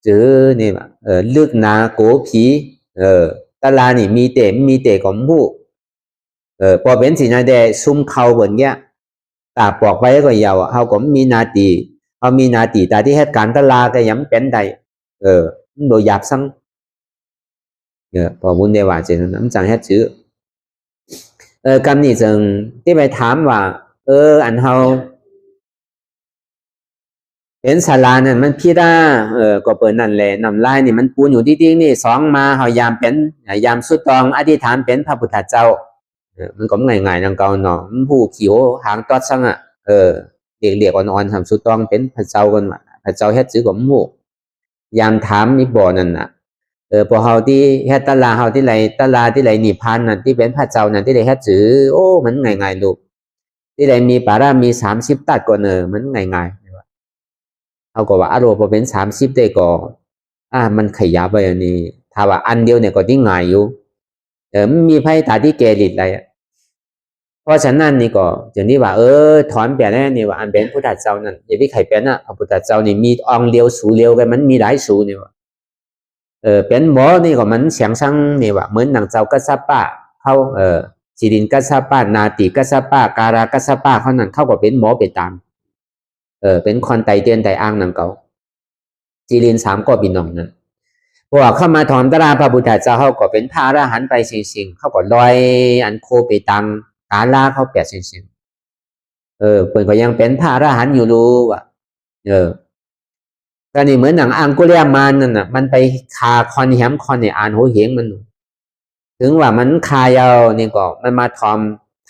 จื้อนี่ว่าลึกนาโกผีตลานี่มีแต่ของผู้พอเป็นสินาแดซุ่มเข้าบนเนี้ยตาปอกไปก็ยาวเฮาก็มีนาตีเฮามีนาตีแต่ที่เหตุการณ์ตลาก็ยังเป็นใดโดยหยาบซังพอบุญได้ว่าเจนน้ำจังเฮ็ดจื้อกำนี่จึงที่ไปถามว่าอันเฮาเป็นศาลานั่นมันพี่ได้ก็เปิดนั่นแหละนำลายนี่มันปูนอยู่ที่นี่สองมาเฮายามเป็นยามสุดตองอธิษฐานเป็นพระพุทธเจ้ามันก็ง่ายๆดังเก่าเนาะผู้เขียวหางตอดซังเรียกอ่อนๆทำสุดตองเป็นพระเจ้ากันมาพระเจ้าเฮ็ดจื้อกับหมู่ยามถามอีกบ่นั่นน่ะพอเฮาที่เฮ็ดตลาเฮาที่ไหลตลาที่ไหลนิพพานนั่นที่เป็นพระเจ้านั่นที่ได้เฮ็ดจื้อโอ้มันง่ายๆลูกที่ไหลมีปารามี30ตัดก่อนมันง่ายๆเขาก็ว่าอารมณ์พอเป็น30ได้ก็มันขยับไปอันนี้ถ้าว่าอันเดียวเนี่ยก็ที่ง่ายอยู่มีไพ่ตาที่เกลิดอะไรเพราะฉะนั้นนี่ก็อย่างที่ว่าถอนเปลี่ยนแล้วนี่ว่าอันเป็นพุทธเจ้านั่นอย่าพี่ไข่เป็นพระพุทธเจ้านี่มีองเลียวสูเลียวกันมันมีหลายสูนี่ว่าเป็นหมอนี่ก็มันเสียงซังนี่ว่าเหมือนหนังเจ้ากัสปะเขาจีดินกัสปะนาติกัสปะการากัสปะเขานั่นเขาก็เป็นหมอไปตามเป็นคนไตเตียนไตอ้างนังเก่าจีริน3ก็พี่น้องนั่นพวกเข้ามาถอนตราพระพุทธเจ้าเขาก็เป็นพระอรหันต์ไปสิ่งเขาก็ลอยอันโคไปตังกาลาเขาแปดสิ่งเปิดก็ยังเป็นพระอรหันต์อยู่รู้ว่ะก็นี่เหมือนหนังอังกุเลียมันนั่นน่ะมันไปคาคอนแหมคอนเนี่ยอ่านโหเหงมันถึงว่ามันคายาวนี่ก็มันมาทอม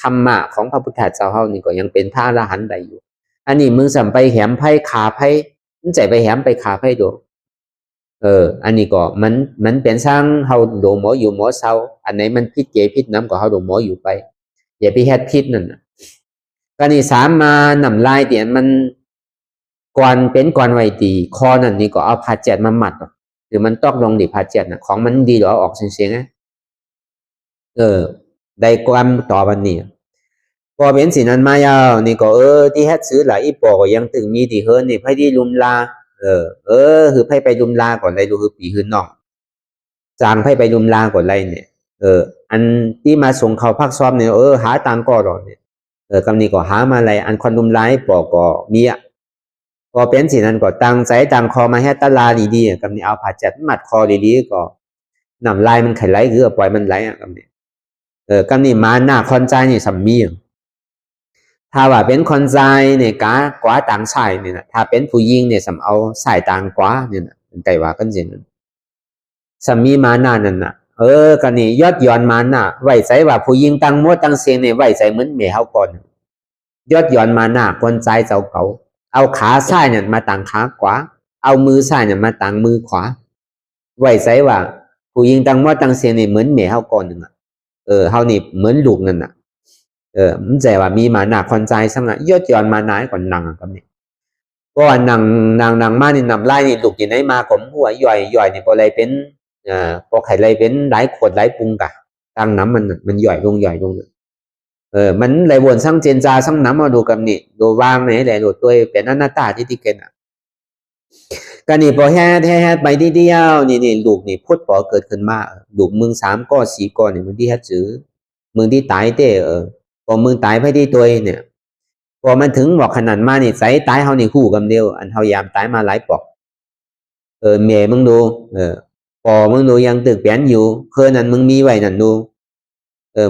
ธรรมะของพระพุทธเจ้าเขานี่ก็ยังเป็นพระอรหันต์ได้อยู่อันนี้มึงสัมไปแหมไพ่ขาไพ่มึงใจไปแหมไปขาไพ่ดูอันนี้ก็มันเป็นสร้างเฮาดูหมออยู่หมอเศร้าอันไหนมันพิษเจพิษน้ำก็เฮาดูหมออยู่ไปอย่าไปเฮ็ดพิษนั่นก็นี่3มานำลายเตียนมันก่อนเป็นก่อนไว้ตีคอนั่นนี่ก็เอาผ้าเจ็ดมามัดหรือมันตอกลงดิผ้าเจ็ดน่ะของมันดีหรอออกเสียงๆนะได้ความต่อบันนี้พอเป็นสินั้นมายาวนี่ก็ที่เฮ็ดซื้อหลายอีปอก็ยังตึงมีที่เฮิรนนี่ไผที่ลุมลาคือไผไปลุมลาก่อนไรดูคือปีหืนน้องจางไผไปลุมลาก่อนไรเนี่ยอันที่มาส่งเขาพักซ้อมเนี่ยหาตังก็รอเนี่ยกำนี้ก็หามาไรอันคนลุมลาปอก็มีพอเป็นสินั้นก็ตังใจตังคอมาให้ตลาดีๆกำนี้เอาผ้าจัดมัดคอดีๆก็นำลายมันไขไหลคือปล่อยมันไหลกำนี้กำนี้มาหน้าคอนใจนี่สัมมีถ้าว่าเป็นคนใจเนี่ยกว่าต่างชายเนี่ยนะถ้าเป็นผู้หญิงเนี่ยสำเอาสายต่างกว่าเนี่ยนะเป็นไกว่ากันจริงสามีมาหน้านั่นน่ะกันนี่ยอดย้อนมาหน้าไหวใจว่าผู้หญิงตั้งมดตั้งเสียงเนี่ยไหวใจเหมือนเมียเขาก่อนยอดย้อนมาหน้าคนใจเจ้าเก่าเอาขาซ้ายเนี่ยมาต่างขาขวาเอามือซ้ายเนี่ยมาต่างมือขวาไหวใจว่าผู้หญิงตั้งมดตั้งเสียงเนี่ยเหมือนเมียเขาก่อนนึงเขานี่เหมือนลูกนั่นน่ะมันใจว่ามีมาหนาคนใจสังยอดย้อนมาหนาก่อนนังกับนี่ก็นังมานี่นำไล่นี่ลูกที่ไหนมาผมหัวย่อยนี่พออะไรเป็นพอไข่อะไรเป็นหลายขวดหลายปุงกะตั้งน้ำมันย่อยลงมันไหลวนสั่งเจนจาสั่งน้ำมาดูกับนี่ดูวางไหนแหละดูตัวเป็นหน้าตาที่ติเกนกันนี่พอแฮ่ไปที่เดียวนี่ลูกนี่พุทธพอเกิดขึ้นมาลูกมึง3ก้อน4ก้อนนี่มึงที่แฮ่จื้อมึงที่ตายเต้พอมึงตายไปที่ตัวเนี่ยพอมันถึงบอกขนาดมานี่ใส่ตายเฮานี่คู่กันเดียวอันเฮายามตายมาหลายปอกเมียมึงดูพอมึงดูยังตึกเปลี่ยนอยู่เฮือนนั้นมึงมีไว้นั่นดู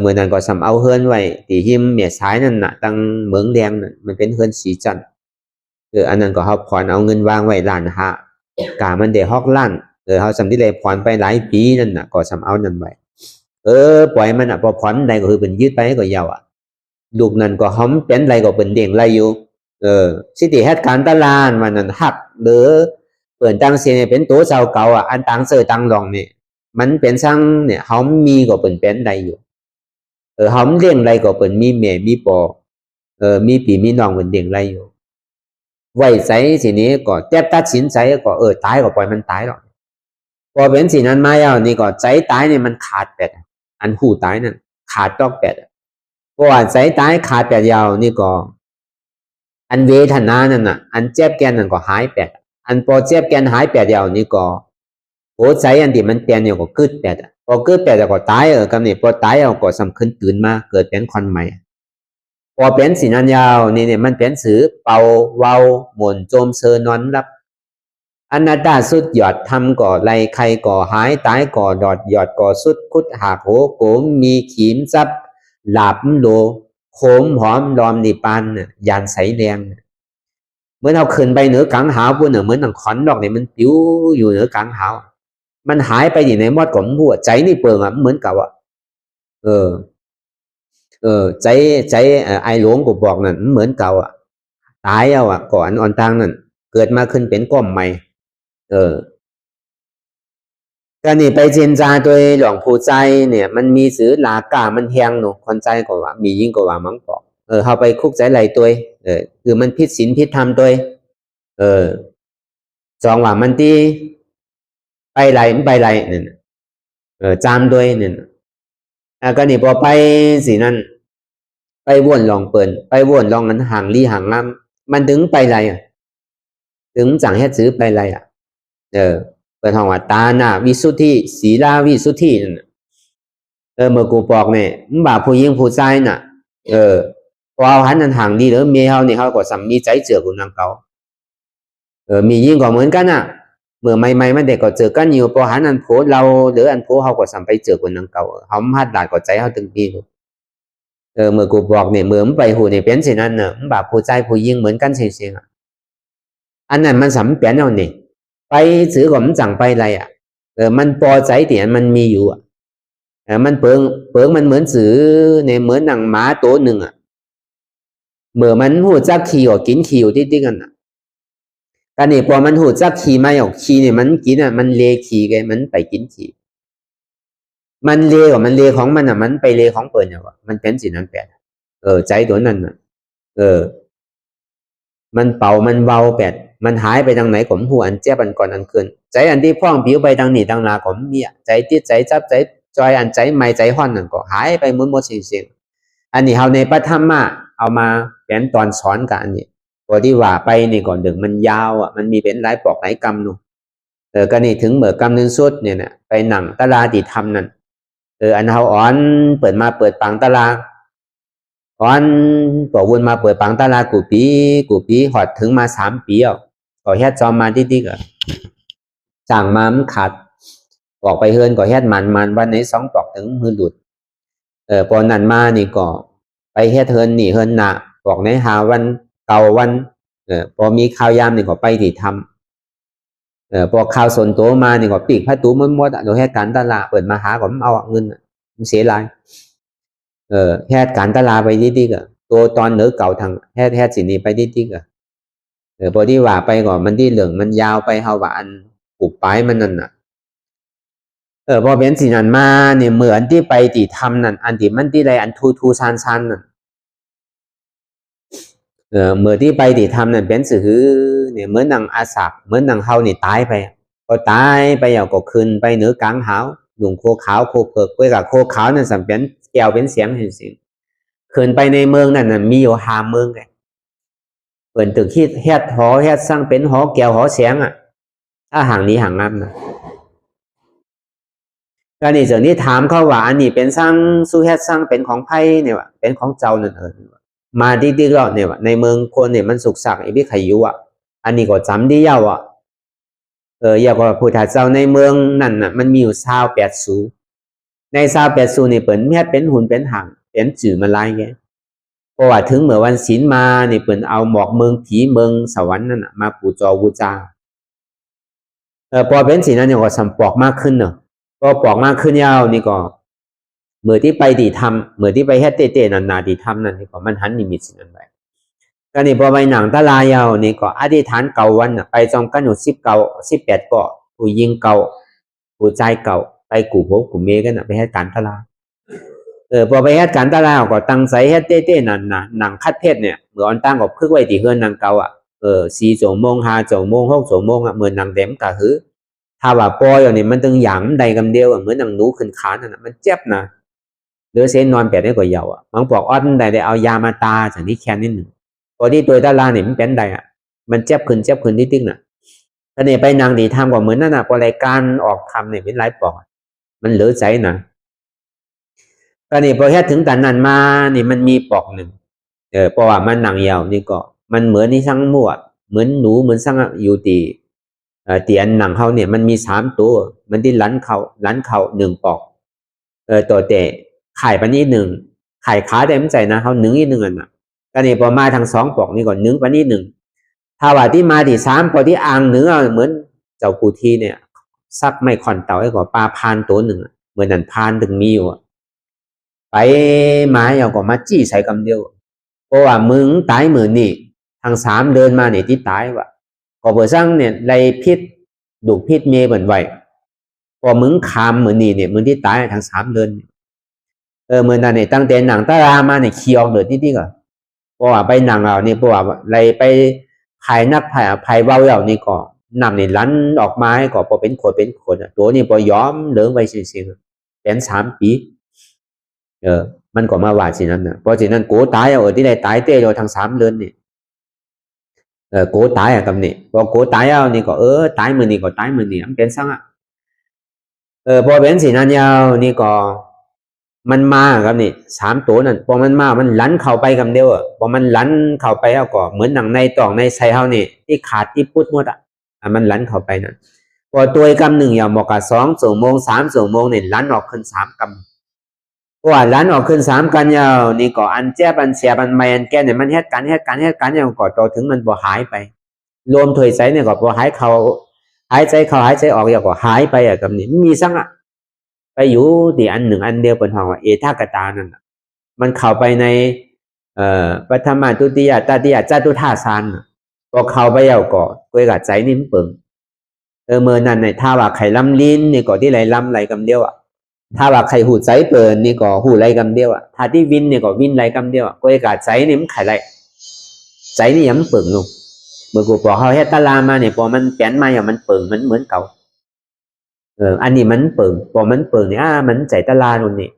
เมื่อนั้นก็สำเอาเฮือนไว้ที่หิมเมียสายนั่นน่ะตั้งเมืองแดงนั่นมันเป็นเฮือนสีจันทร์อันนั้นก็เฮาผ่อนเอาเงินวางไว้ล้านห้ากะมันได้ฮอกล้านเฮาสำที่เลยผ่อนไปหลายปีนั่นน่ะก็สำเอานั่นไว้ปล่อยมันพอผ่อนใดก็คือเป็นยืดไปก็ยาวลูกนั้นก็หอมเป็นไรก็เป็นเด้งไรอยู่สิติเหตุการณ์ตลาดมันนั้นหักหรือเปิดตังเสียเป็นตัวเจ้าเก่าอันตังเสือตังรองเนี่ยมันเป็นช่างเนี่ยหอมมีก็เป็นไรอยู่หอมเลี้ยงไรก็เป็นมีแม่มีปอมีปีมีน้องเป็นเด้งไรอยู่ไว้ใจสินี้ก็แทบตัดสินใจก็ตายก็ปล่อยมันตายหรอกพอเป็นสินั้นมาแล้วนี่ก็ใจตายเนี่ยมันขาดเป็ดอันหูตายนั่นขาดต้องเป็ดเพราะว่าใจตายขาดเป็ดยาวนี่ก็อันเวทนานั่นน่ะอันเจ็บแกนนั่นก็หายเป็ด อันพอเจ็บแกนหายแปดยาวนี่ก็หัวใจอันที่มันเปลี่ยนอยู่ก็กึดแปดพอกึดแปดก็ตายกำนี่พอตายเอาก็สำคัญตื่นมาเกิดเป็นคนใหม่พอเป็นสีนันยาวนี่เนี่ยมันเป็นสือเป่าเว้าหมุนโจมเซอนอนรับอนาตาสุดหยอดทำก่อไรใครก่อหายตายก่อดอดหยอดก่อสุดคุดหักโหโกมมีขีมซับหลับโลโคมหอมรอมดิปานยานใสแดงเหมือนเอาขึ้นไปเหนือกลางหาวปุ่นเหมือนหนังขอนดอกเนี่ยมันปิ้วอยู่เหนือกลางหาวมันหายไปอยู่ในมอดของบัวใจนี่เปิงเหมือนกับใจไอหลวงกูบอกนั่นเหมือนเก่าตายก่อนอ่อนตังนั่นเกิดมาขึ้นเป็นก้อมใหม่ก็นี่ไปเจนจาโดยหลวงปู่ใจเนี่ยมันมีสื่อลากามันแหงหนูคนใจก็ว่ามียิ่งกว่ามั้งบอกเขาไปคุกใจไหลตัวคือมันพิษศีลพิษธรรมตัวจองว่ามันที่ไปไหลเนี่ยจามด้วยเนี่ยก็นี่พอไปสินั่นไปวนลองเปิ่นไปวนลองนั้นห่างลี่ห่างล้ำมันถึงไปไรถึงจังให้ซื้อไปไรเปิดห้องว่าตาหน้าวิสุทธิศีลาวิสุทธินั่นเมื่อกูบอกเนี่ยมึงบ่าผู้ยิงผู้ชายน่ะพอเอาหันนั้นห่างดีหรือเมียเขาเนี่ยเขาก็สัมมีใจเจือกูนางเก่ามียิ่งก็เหมือนกันเมื่อใหม่ๆมันเด็กก็เจอกันอยู่พอหันอันโพเราหรืออันโพเขาก็สัมไปเจอกูนางเก่าเขาหัดหลายก็ใจเขาตึงปีเมื่อกูบอกเนี่ยเมื่อมันไปหูเนี่ยเป็นสินั่นเนอะมันบ่าผู้ใจผู้ยิงเหมือนกันเสียงอันนั้นมันสัมเปลี่ยนเอาเนี่ยไปซื้อก็มันจังไปอะไรมันพอใจเตียนมันมีอยู่มันเปิงมันเหมือนซื้อเนี่ยเหมือนหนังหมาตัวหนึ่งเมื่อมันหูจักขี่ก็กินขี่อยู่ที่กันการนี่พอมันหูจักขี่มาอย่างขี่เนี่ยมันกินมันเลขี่ไงมันไปกินขี่มันเลกับมันเลของมันมันไปเลของเปิดเนี่ยมันเป็นสิ่งนั้นแปดใจตัวนั้นมันเป่ามันเบาแปดมันหายไปทางไหนผมหัวอันเจ็บอันก่อนอันเกินใจอันที่พ่องผิวไปทางนี้ทางนาผมมีใจติดใจจับใจจอยอันใจไม่ใจห้อนนั่นก็หายไปหมดสิ่งอันนี้เอาในพระธรรมะเอามาเป็นตอนสอนกันอันนี้ตัวที่ว่าไปนี่ก่อนดึงมันยาวมันมีเป็นหลายปอกหลายกรรมนู่ก็นี่ถึงเมื่อกรรมนึงสุดเนี่ยนะไปหนังตลาดิธรรมนั่นอันเฮาอ่อนเปิดมาเปิดปังตลาอ่อนบอกวนมาเปิดปังตลากูปีหอดถึงมา3 ปีก็เฮ็ดจอมมาดิกสั่งมามันขาดบอกไปเฮือนก็เฮ็ดมันวันไหน2 ปอกถึงมือหลุดพอนั่นมานี่ก็ไปเฮ็ดเฮือนนี่เฮือนหน้าบอกในหาวันเก่าวันพอมีข่าวยามนี่ก็ไปที่ทำพอข่าวส่วนตัวมานี่ก็ปีกพระตูหมดโดยเฮ็ดการตลาดเปิดมาหาก็เอาเงินมันเสียหลายเฮ็ดการตลาดไปดิกตัวตอนเหนือเก่าทางเฮ็ดสินี่ไปดิกพอที่ว่าไปก่อนมันที่เหลืองมันยาวไปเฮาว่าอันปุบปลายมันนั่นพอเป็นสินั้นมาเนี่ยเหมือนที่ไปที่ทำนั่นอันที่มันที่ใดอันทูซานนั่นเมื่อที่ไปที่ทำนั่นเป็นสื่อเนี่ยเหมือนนางอาสาเหมือนนางเฮานี่ตายไปก็ตายไปก็ขึ้นไปเหนือกลางหาวหนุ่มโคขาวโคเพิกไว้กับโคขาวนั่นสัมเป็นแก้วเป็นเสียงเห็นสิ่งขึ้นไปในเมืองนั่นมีอยู่5 เมืองไงเปิดตึกที่เฮ็ดหอเฮ็ดสร้างเป็นหอแก้วหอเสียงถ้าห่างนี้ห่างน้ำนะก็นี่เจ้านี้ถามเขาว่าอันนี้เป็นสร้างสู้เฮ็ดสร้างเป็นของไผ่เนี่ยว่ะเป็นของเจ้านั่นมาดิกๆเนี่ยว่ะในเมืองคนเนี่ยมันสุกสักไอ้พี่ไข่ยุอันนี้ก็จำได้ยาวอยากว่าพุทธเจ้าในเมืองนั่นมันมีอยู่28 สูใน28 สูนี่เปิ่นเฮ็ดเป็นหุ่นเป็นหางเป็นจื่อมาลายแกเพราะว่าถึงเมื่อวันศีลมานี่เปิ่นเอาหมอกเมืองผีเมืองสวรรค์นั่นมาปูจอบูชาพอเป็นศีลนั้นเนี่ยก็สัมปอกมากขึ้นก็ปอกมากขึ้นยาวนี่ก็เมื่อที่ไปดีทำเมื่อที่ไปเฮ็ดเต้ๆนาดีทำนั่นนี่ก็มันหันนิมิตสิ่งนั้นไปก็นี่พอไปหนังตะลายาวนี่ก็อธิษฐานเก่าวันไปจอมกันอยู่18 เกาะผู้ยิงเก่าผู้ใจเก่าไปกูโผกูเมกันไปเฮ็ดการตะลาพอไปเฮ็ดการตะลาก็ตั้งใจเฮ็ดเต้ๆนั่นน่ะหนังคัดเพชรเนี่ยเมื่ออันตั้งก็พึกไว้ที่เฮือนนางเก่า4 ชั่วโมง5 ชั่วโมง6 ชั่วโมงเหมือนนางเต็มกะหือถ้าว่าปล่อยนี่มันตึงหยางใดกำเดียวเหมือนนางหนูขึ้นขานั่นมันเจ็บนะหรือเส้นนอนแปดได้ก็ยาวบางปอกอ้อนได้เอายามาตาจากที่แค่นิดหนึ่งพอที่ตัวตาลาเนี่ยมันเป็นใดมันเจ็บขึ้นนิดๆน่ะ ถ้าเนี่ยไปนางดีทำก็เหมือนนั่นนะพอรายการออกทำเนี่ยเป็นหลายปอกมันเหลือใจนะก็นี่พอแค่ถึงแต่นั้นมานี่มันมีปอกหนึ่งเพราะว่ามันหนังยาวนี่ก็มันเหมือนนี่ช่างมั่วเหมือนหนูเหมือนช่างอยู่ตีอันหนังเขาเนี่ยมันมี3 ตัวมันที่ลันเขา1 ปอกตัวแต่ไข่ปานนี้1ไข่ขาได้ไม่ใจนะเขา1อีก1อันน่ะก็นี่พอมาทาง2 ปอกนี่ก่อน1ปานนี้1ถ้าว่าที่มาที่3พอที่อ่าง1เหมือนเจ้ากูทีเนี่ยซักไม่ขอนเต่าไอ้ก่อปลาพานตัว1เหมือนนั่นพานถึงมีอยู่ไปมาเอาก็มาจี้ใส่กำเดียวเพราะว่ามึงตายมือนี่ทาง3เดินมาเนี่ยที่ตายวะก็เบอร์สั่งเนี่ยไล่พิษดุพิษเมย์เหมือนไว้พอมึงคามมือนี่เนี่ยมึงที่ตายทาง3เดินเหมือนนั่นเนี่ยตั้งแต่หนังตารามาเนี่ยเคียวเดือดที่ก็เพราะว่าไปหนังเราเนี่ยเพราะว่าไล่ไปภายนักภายเบาเรานี่ก็นำเนี่ยลันออกมาก็พอเป็นคนตัวนี่พอย้อมเหลืองไว้เสียงเป็น3 ปีมันก็มาว่าสินั้นนะเพราะสินั้นโกตายที่ได้ตายเต้เราทาง3เดือนนี่โกตายกับนี่พอโกตายนี่ก็ตายมือนี่ก็ตายมือนี่มันเป็นสั่งพอเป็นสินั้นยาวนี่ก็มันมากับนี่3 ตัวนั่นพอมันมามันลันเข้าไปกับเดียวพอมันลันเข้าไปแล้วก็เหมือนหนังในตองในไส้เฮานี่ที่ขาดที่พุดหมดมันลันเข้าไปนั่นพอตัวกำ1อย่างบอกกับ2 ชั่วโมง3 ชั่วโมงนี่ลันออกขึ้น3 กำว่าลันออกขึ้น3 กันยาวนี่ก็อันเจ็บอันเสียบอันไม่อันแก่เนี่ยมันเหตุการณ์อย่างก็ต่อถึงมันบ่หายไปรวมถอยใจเนี่ยก็บ่หายใจเข้าหายใจออกอย่างก็หายไปกับนี่มีสั่งไปอยู่ที่อัน1อันเดียวเป็นห้องว่าเอทากตานั่นมันเข้าไปในปฐมทุติยตติยจตุธาฌานก็เข้าไปแล้วก็ก้อยกับใจนี่มันเปิงเมื่อนั้นในถ้าว่าไข่ลำลิ้นนี่ก็ที่ไหลลำไหลกำเดียวถ้าว่าไข่หูใจเปิดนี่ก็หูไหลกำเดียวถ้าที่วินนี่ก็วินไหลกำเดียวก้อยกับใจนี่มันไข่ไหลใจนี่ยังเปิงลงเมื่อกูบอกเขาเฮ็ดตาลามาเนี่ยพอมันเปลี่ยนมาอย่างมันเปิงมันเหมือนเก่าอันนี้มันเปิงพอมันเปิงเนี่ยมันใจตาลาลงนี่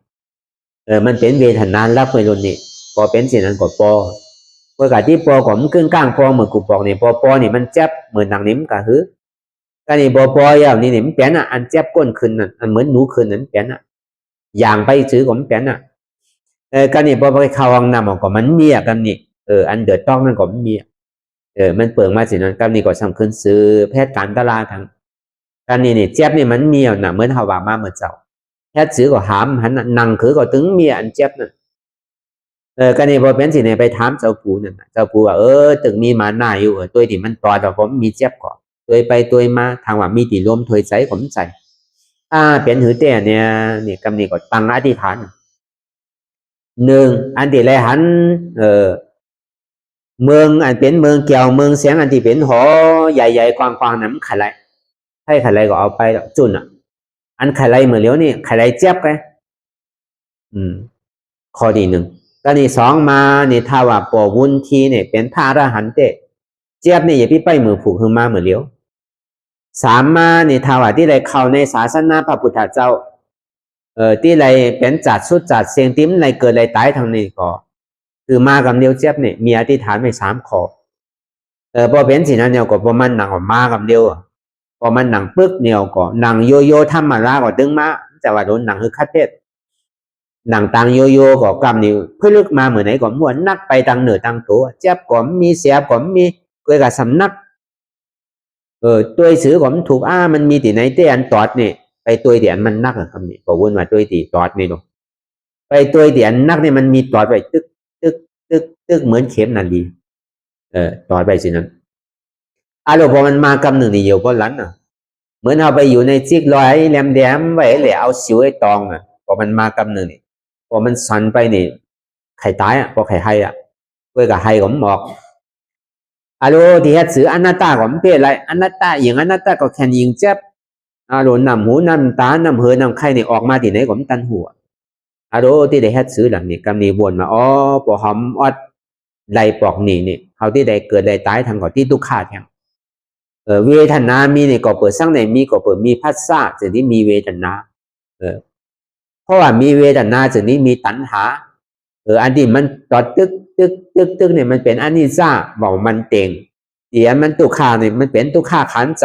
มันเป็นเวทนารับไปลงนี่พอเป็นสิ่งนั้นก็ปอเมื่อกี้ที่ปอก็มันขึ้นกลางปอเหมือนกูบอกเนี่ยปอนี่มันเจ็บเหมือนหนังนิ้มกะหือการนี่ปออย่างนี้เนี่ยมันเปลี่ยนอันเจ็บก้นขึ้นอันเหมือนหนูขึ้นนั้นเปลี่ยนอย่างไปซื้อของเปลี่ยนการนี่พอไปเข้าห้องน้ำก็มันเมียกันนี่อันเดือดต้องนั่นก็มันเมียมันเปิงมาสินั้นการนี่ก็สำคัญซื้อแพทย์การตลาดทางการนี่เจ็บนี่มันเมียน่ะเหมือนเฮาว่ามาเมื่อเจ้าแพทย์ซื้อก็หามหันนั่งคือก็ถึงเมียอันเจ็บนั่นการนี่พอเป็นสิเนี่ยไปถามเจ้าปู่นั่นเจ้าปู่ว่าตึงมีมาหน้าอยู่ตัวที่มันต่อแต่ผมมีเจ็บก่อนตัวไปตัวมาทางว่ามีติลมถอยใจผมใจเป็นหือแต่เนี่ยกำนี่ก็ตั้งอธิษฐาน1อันที่ไรหันเมืองอันเป็นเมืองเกี่ยวเมืองเสียงอันที่เป็นหอใหญ่ๆกว้างๆนั้นไข่ไรให้ไข่ไรก็เอาไปจุนอันไข่ไรเหมือนเลี้ยวนี่ไข่ไรเจ็บไงข้อที่1ก็นี่2มานี่ถ้าว่าปอวุ้นทีเนี่ยเป็นพระอรหันต์เจ็บนี่อย่าพี่ไปมือผูกขึ้นมาเหมือนเลี้ยว3มานี่ถ้าว่าที่ไรเข้าในศาสนาพระพุทธเจ้าที่ไรเป็นจัดสุดจัดเสียงติ้มไรเกิดไรตายทางนี้ก็คือมากับเดียวเจ็บเนี่ยมีอธิษฐานไป3 ข้อพอเป็นสินั้นเนี่ยก็พอมันหนังออกมากับเดียวพอมันหนังปึ๊กเนี่ยก็หนังโยโย่ทำมาลาก็ดึงมาแต่ว่าโดนหนังคือคัดเพศหนังต่างโยโย่ก็กำนิ้วเพื่อลึกมาเหมือนไหนก็ม้วนนักไปทางเหนือทางตัวเจ็บก็มีเสียบก็มีเกิดกับสำนักตัวสื่อก็มันถูกมันมีที่ไหนเตี้ยนตอดเนี่ยไปตัวเดียนมันนักคำนี้บอกวนว่าตัวตีตอดนี่เนาะไปตัวเดียนนักเนี่ยมันมีตอดไปตึกเหมือนเข็มนั่นดีตอดไปสินั้นพอมันมากำหนึ่งนี่เดียวก็ลั้นเหมือนเอาไปอยู่ในจิกลอยแหลมแดมไว้แหละเอาสิวไอ้ตองพอมันมากำหนึ่งนี่พอมันสั่นไปนี่ไข่ตายพอไข่ให้เพื่อกับให้ผมบอกที่เฮ็ดสื่ออนัตตาก็มันเป็นอะไรอนัตตาอย่างอนัตตาก็แค่ยิงเจ็บน้ำหูน้ำตาน้ำเหือน้ำไข่นี่ออกมาที่ไหนก็มันตันหัวที่ได้เฮ็ดสื่อหลังนี้กำนี้วนมาปอหอมอดไหลปอกนี่เขาที่ได้เกิดได้ตายทางก่อนที่ทุกขาแทงเวทนามีนี่ก็เปิดสร้างในมีก็เปิดมีพัสสะจึงที่มีเวทนาเพราะว่ามีเวทนาจึงนี้มีตัณหาอันที่มันต่อตึกเนี่ยมันเป็นอนิจจาบอกมันเต็ง ตีอันมันตุขาเนี่ยมันเป็นตุขาขันใจ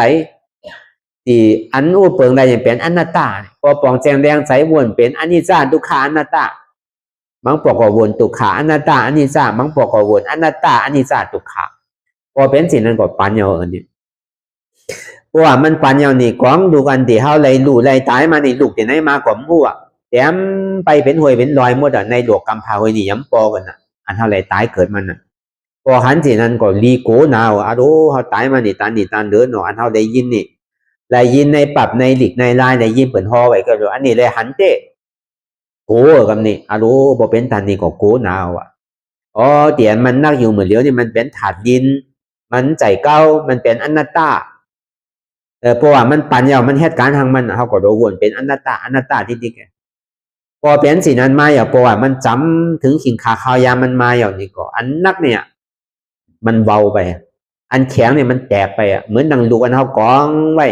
ตีอันอู้เปิงได้ยังเป็นอนัตตาพอปองแจงแดงใจวนเป็นอนิจจาตุขาอนัตตามังปอกวนตุขาอนัตตาอนิจจามังปอกวนอนัตตาอนิจจาตุขาพอเป็นสิ่งนั้นก็ปัญญาอันนี้เพราะว่ามันปัญญานี่กองดูกันที่เฮาเลยรู้เลยตายมานี่ลูกที่ไหนมาก่อมหัวแถมไปเป็นหวยเป็นลอยหมดในโลกกำพาไว้นี่ย้ำปอกันน่ะอันเฮาเลยตายเกิดมันน่ะพอหันสิ่งนั้นก็ลีโกนาวอะโดเฮาตายมานี่ตันนี่ตันเดินเนาะอันเฮาได้ยินนี่ได้ยินในปรับในหลีกในลายได้ยินเปิ่นฮอไว้ก็อันนี้เลยหันเต้โกกับนี่อะโดบ่เป็นตันนี่ก็โกนาวอ่ะอ๋อเตียนมันนักอยู่เหมือนเหลียวนี่มันเป็นถาดดินมันใจเก้ามันเป็นอนัตตาเพราะว่ามันปัญญามันเหตุการณ์ทางมันเขาก็โดนวนเป็นอนัตตาที่ดิกพอเป็นสิ่งนั้นมาอย่างเพราะว่ามันจำถึงขิงขาข้าวยามันมาอย่างนี้ก็อันนักเนี่ยมันเบาไปอันแข็งเนี่ยมันแตกไปเหมือนดังลูกอันเขากองไว้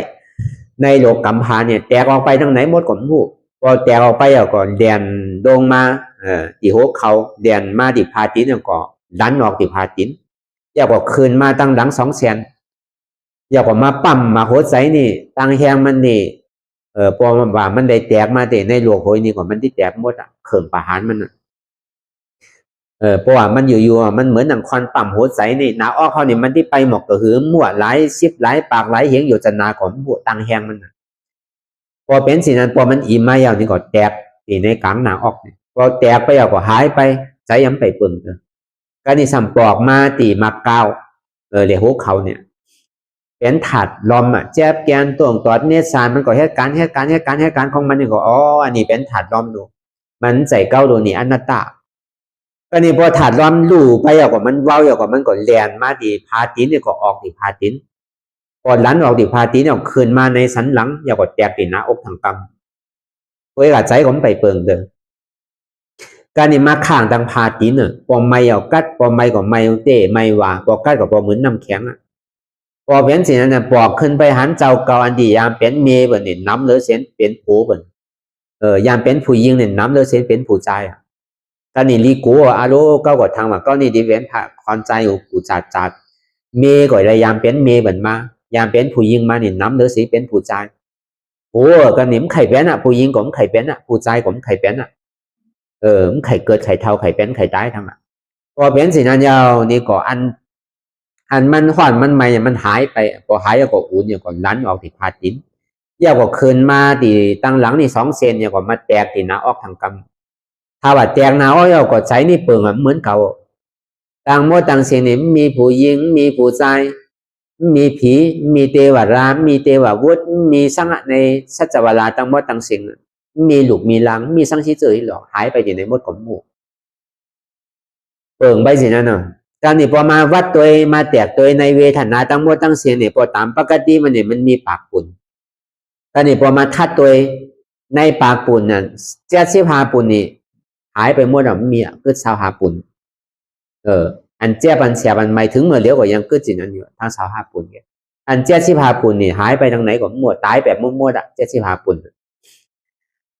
ในโลกกัมพาเนี่ยแตกออกไปทางไหนหมดก่อนผู้พอแตกออกไปก่อนเดียนลงมาที่หัวเขาเดียนมาที่พาตินก็ดันออกที่พาตินอยากก็คืนมาตั้งหลัง2 แสนอยากก็มาปั๊มมาโหดใสนี่ตั้งแหงมันนี่พอมันว่ามันได้แตกมาแต่ในโลกโหยนี่ก็มันที่แตกหมดเขื่องประหารมันเพราะว่ามันอยู่มันเหมือนหนังควันปั๊มโหดใสนี่หนาอ้อเขานี่มันที่ไปหมอกก็คือมั่วหลายซิบหลายปากหลายเหียงอยู่จะนาของบวตั้งแหงมันพอเป็นสิ่งนั้นพอมันอิ่มมาอย่างนี้ก็แตกที่ในกลางหนาออกพอแตกไปก็หายไปใจย้ำไปเปิ่งก็นี่สัมปอกมาตีมาเก้าเรียกหัวเขาเนี่ยเป็นถาดลมแจ๊บแกนตัวตอดเนี่ยสารมันก็เหตุการณ์ของมันนี่ก็อ๋ออันนี้เป็นถาดลมดูมันใจเก้าดูนี่อนัตตาก็นี่พอถาดลมลู่ไปอย่างก็มันเว้าอย่างก็มันก็แลนมาดีพาตินเนี่ยก็ออกดีพาตินพอหลันออกดีพาตินเนี่ยคืนมาในสันหลังอย่างก็แตกตีหน้าอกทางกำเว้ยกับใจผมไปเปิงเดิมการนี่มาข้างทางพาตินเนี่ยพอไม่เอากัดพอไม่ก็ไม่เต้ไม่ว่าพอกัดก็พอเหมือนน้ำแข็งพอเป็นสิ่งนั้นปอกขึ้นไปหันเจ้าเก่าอันดียามเป็นเมียบนนี่น้ำเลือเส้นเป็นผู้บนยามเป็นผู้ยิงเนี่ยน้ำเลือเส้นเป็นผู้ใจก็นี่ลีกูอาโลก็กดทางว่าก็นี่ดีเวนผ่าคอนใจอยู่กูจัดเมียก็เลยยามเป็นเมียบนมายามเป็นผู้ยิงมาเนี่ยน้ำเลือสีเป็นผู้ใจโอ้ก็นี่มันไข่เป็นผู้ยิงก็มันไข่เป็นผู้ใจก็มันไข่เป็นมันไข่เกิดไข่เท่าไข่เป็นไข่ตายทั้งพอเป็นสิ่งนั้นยาวนี่ก็อันมันหวานมันไม่มันหายไปพอหายก็อุ่นอย่างก่อนลันออกที่พาตินยาวก็คืนมาที่ตั้งหลังนี่2 เซนอย่างก่อนมาแตกที่หน้าออกทางกำถ้าว่าแตกหน้าออกยาวก็ใช้นี่เปิงเหมือนเก่าต่างโมต่างเซนนี่มีผู้หญิงมีผู้ชายมีผีมีเทวรามมีเทววุฒิมีสังในสัจวราต่างโมต่างเซนมีลูกมีหลังมีสังชิเจอหรอกหายไปที่ในหมดของหมู่เปิงไปสินั่นเนาะการนี่พอมาวัดตัวมาแตกตัวในเวทนาตั้งหมดตั้งเสียงเนี่ยพอตามปกติมันเนี่ยมันมีปากปุ่นการนี่พอมาทัดตัวในปากปุ่นน่ะ75 ปุ่นนี่หายไปหมดอ่ะมีคือ25 ปุ่นอันเจ็บอันเสียบันไม่ถึงเมื่อเลี้ยวก็ยังคือจินนั้นอยู่ทั้ง25 ปุ่นเนี่ยอัน75 ปุ่นนี่หายไปทางไหนก็หมดตายแบบมั่วๆอ่ะ75 ปุ่น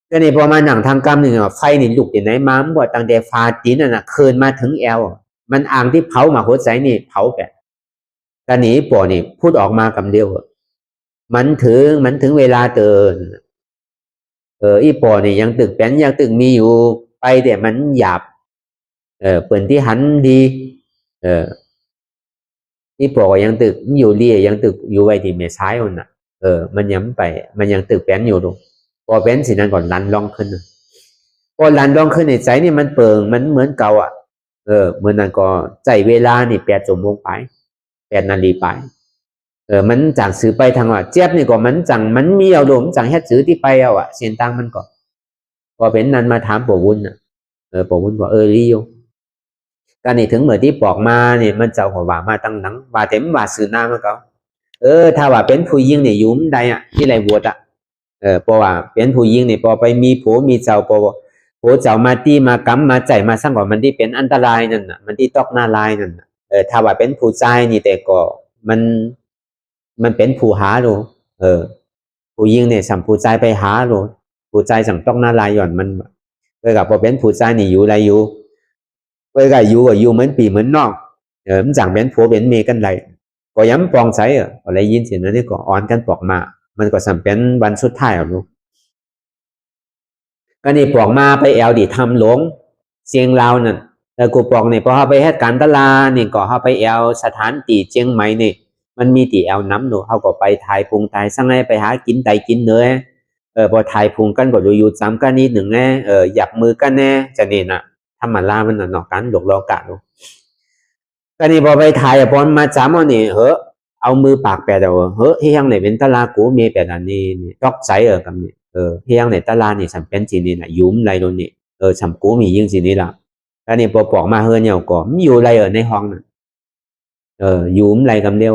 ก็นี่พอมาหนังทางกรรมหนึ่งไฟนี่ลุกที่ไหนมาหมดตั้งแต่ฟาตินน่ะคืนมาถึงแอลมันอ่างที่เผามาหัวใจนี่เผาแบบตอนนี้ปอนี่พูดออกมาคำเดียวมันถึงเวลาเตือนอีปอนี่ยังตึกเป็นยังตึกมีอยู่ไปแต่มันหยาบเปิ่นที่หันดีอีปอยังตึกอยู่เรียยังตึกอยู่ไว้ที่เมซ้ายคนน่ะมันย้ำไปมันยังตึกเป็นอยู่ดูพอเป็นสินั้นก่อนลันลองขึ้นพอลันลองขึ้นในใจนี่มันเปิงมันเหมือนเก่าเมื่อนั้นก็ใจเวลานี่8 ชั่วโมงไป8 นาทีไปมันจังซื้อไปทางว่าเจี๊ยบนี่ก็มันจังมันมีเอาลมจังเฮ็ดซื้อที่ไปเอาเสียนตังมันก็พอเป็นนั้นมาถามปู่วุ้นปู่วุ้นว่ารีโยการนี่ถึงเมื่อที่ปอกมาเนี่ยมันเจ้าของว่ามาตั้งหนังว่าเต็มว่าซื้อหน้ามันก็ถ้าว่าเป็นผู้หญิงเนี่ยยุ่มใดที่ไรบวชเพราะว่าเป็นผู้หญิงเนี่ยพอไปมีผัวมีเจ้าพอโหเจ้ามาตีมากำมาใจมาสร้างก่อนมันที่เป็นอันตรายนั่นน่ะมันที่ตอกหน้าลายนั่นถ้าว่าเป็นผู้ชายนี่แต่ก็มันเป็นผู้หาโลผู้หญิงเนี่ยสั่งผู้ชายไปหาโลผู้ชายสั่งตอกหน้าลายหย่อนมันกับพอเป็นผู้ชายนี่อยู่ไรอยู่กับอยู่เหมือนปีเหมือนนอกมันสั่งเป็นผัวเป็นเมียกันไรก็ ก็ย้ำปองใจอะไรยินเสียงนั้นนี่ก็อ่อนกันปอกมามันก็สำเป็นวันสุดท้ายลูกก็นี่ปอกมาไปแอลดีทำหลงเชียงราวนั่นแต่กูปอกนี่พอเขาไปเหตุการณ์ตลานี่ก็เขาไปแอลสถานตีเชียงใหม่นี่มันมีตีแอลน้ำหนูเขาก็ไปถ่ายพุงถ่ายสั่งให้ไปหากินไตกินเนื้อพอถ่ายพุงกันก็อยู่ซ้ำกันนิดหนึ่งแน่หยับมือกันแน่จะนี่น่ะทำมาล่ามันหนอกกันหลอกลอกะลูกก็นี่พอไปถ่ายปอนมาจ้ำนี่เอามือปากแปดเฮียงไหนเป็นตลากูเมียแปดอันนี้ตอกใจกับนี่เฮียงไหนตลานี่สำเป็นจีนี่นะยุ่มไรโดนนี่สำกูมียิ่งจีนี่ละก็นี่พอปอกมาเฮือนเนี่ยก็ไม่อยู่ไรในห้องน่ะยุ่มไรกับเดียว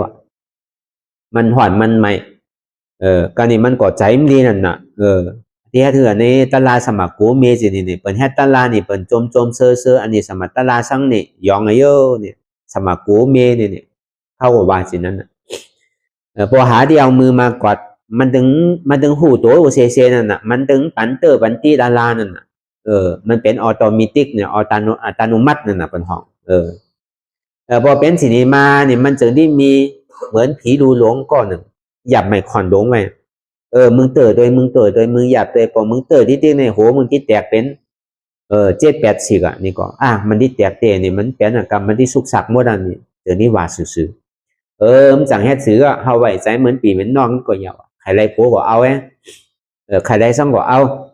มันหอนมันไม่ก็นี่มันก็ใจมันดีนั่นน่ะที่ให้เถื่อนในตลาสมัครกูเมียจีนี่เปิดให้ตลานี่เปิดจมเซ่ออันนี้สมัครตลาสั่งนี่ยองไอ้เยอะเนี่ยสมัครกูเมียนี่เข้ากับว่าสินั้นพอหาที่เอามือมากดมันถึงหูตัวโอเซนั่นน่ะมันถึงปันตีดารานั่นน่ะมันเป็นออโตเมติกเนี่ยอัตโนมัตินั่นน่ะเป็นห้องพอเป็นสินีมาเนี่ยมันจึงได้มีเหมือนผีดูหลงก้อนหนึ่งหยับไม่คอนหลงไว้มึงเตอโดยมึงหยับโดยพอมึงเตอที่ในหัวมึงที่แตกเป็น7-8 นี่ก็มันที่แตกเตนี่มันเป็นกรรมมันที่สุกสักหมดอันนี้เดี๋ยวนี้ว่าซื่อมันchẳng hết xứ hao vậy trái mướn bì mướn non của nhau khai lấy phố của ao ấy khai lấy xong của ao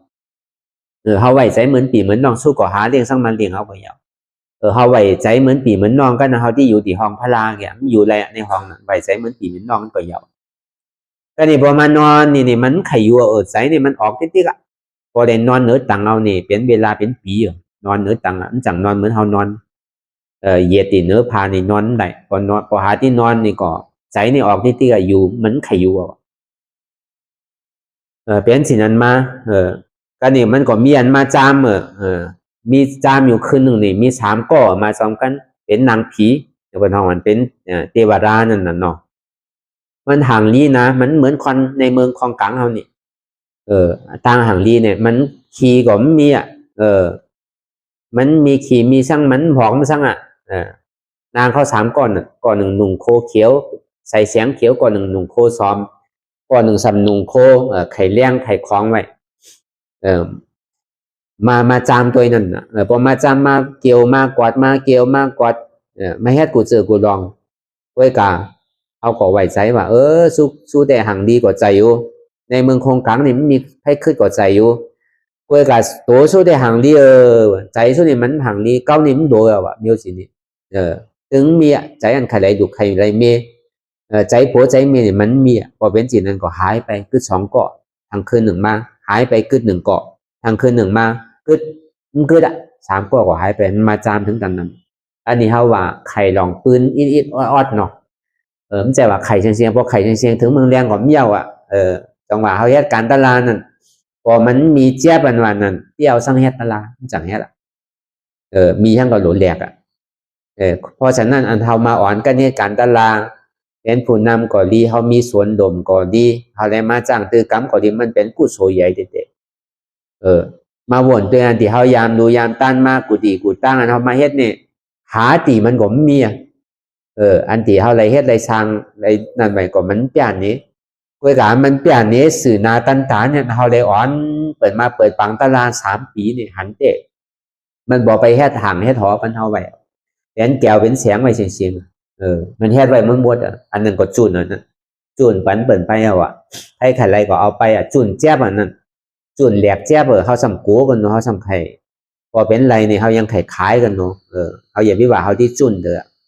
hao vậy trái mướn bì mướn non su của há liền xong man liền ao của nhau hao vậy trái mướn bì mướn non cái nào hao điอยู่ที่ห้องพลาแกอยู่ไรในห้องนั้นvậy trái mướn bì mướn non của nhau cái nàyพอมานอนนี่มันไข่อยู่ใจนี่มันออกติ๊กพอได้นอนเนื้อตังเอานี่เป็นเวลาเป็นปีนอนเนื้อตังมันchẳngนอนเหมือนเฮานอนเหยียดตีเนื้อพานี่นอนได้พอหาที่นอนนี่ก็ใจนี่ออกที่ก็อยู่มันไขอยู่เป็นสิ่งนั้นมาก็นี่มันก็มีอันมาจามมีจามอยู่คืนหนึ่งนี่มี3ก้อมาซ้อมกันเป็นนางผีแต่บนห้องมันเป็นเทวดานั่นน่ะเนาะมันห่างลีนะมันเหมือนคนในเมืองคลองกลางเฮานี่ทางห่างลีเนี่ยมันขี่ก็มีมันมีขี่มีสั่งมันหอกมันสั่งนางเขา3ก้อนก้อนหนึ่งหนุ่งโคเขียวใส่เสียงเขียวก้อนหนึ่งหนุ่งโคซ้อมก้อนหนึ่งสำหนุ่งโคไข่เลี้ยงไข่คล้องไว้มาจามตัวนั่นพอมาจามมาเกี่ยวมากวาดมาเกี่ยวมากวาดไม่ให้กูเจอกูลองด้วยกาเอาก่อไว้ใจว่าสู้แต่ห่างดีกว่าใจอยู่ในเมืองคงกลางนี่มันมีให้ขึ้นกว่าใจอยู่ด้วยกาตัวสู้แต่ห่างดีใจสู้นี่มันห่างดีเก้านี่มันโดยว่ะมีสิ่งนี้ถึงมีใจอันใครไรดูใครไรเมียใจผัวใจเมียเนี่ยมันมีพอเป็นจีนั้นก็หายไปกึด2เกาะทางคืน1มาหายไปกึด1เกาะทางคืน1มากึด3เกาะก็หายไปมันมาจามถึงกันนั้นอันนี้เขาว่าไข่ลองปืนอิดออดเนาะมันจะว่าไข่เชียงพอไข่เชียงถึงเมืองแรงกว่าเมี่ยวจังหวะเขาเหตุการณ์ตลาดนั่นพอมันมีเจี๊ยบวันนั้นที่เอาสั่งเหตุตลาดจังเหตุมีทั้งก็หลุดแหลกเพราะฉะนั้นอันเทามาอ่อนกันเนี่ยการตลาดเป็นผู้นำก็ดีเขามีสวนดมก็ดีเขาได้มาจ้างตือกรรมก็ดีมันเป็นกุศลใหญ่เด็ดมาวนตัวอันที่เขายามดูยามต้านมากกูดีกูตั้งอันเขามาเฮ็ดเนี่ยหาตีมันก็มีอันที่เขาไรเฮ็ดไรสร้างไรนั่นไปก็มันเปลี่ยนนี้กุยกามันเปลี่ยนนี้สื่อนาตันตาเนี่ยเขาได้อ่อนเปิดปังตลาด3 ปีเนี่ยหันเตะมันบอกไปเฮ็ดห่างเฮ็ดหอมันเขาไว้เป็นแก้วเป็นเสียงไว้เสียงมันเฮ็ดไว้มันหมดอันนึงก็จุนนั่นจุนปันเปิ่นไปให้ใครไรก็เอาไปจุนแจ๊บอันนั้นจุนแหลกแจ๊บเขาสำกูกันเนาะเขาสำไข่พอเป็นไรเนี่ยเขายังไข่ขายกันเนาะเขาอย่าพิว่าเขาที่จุน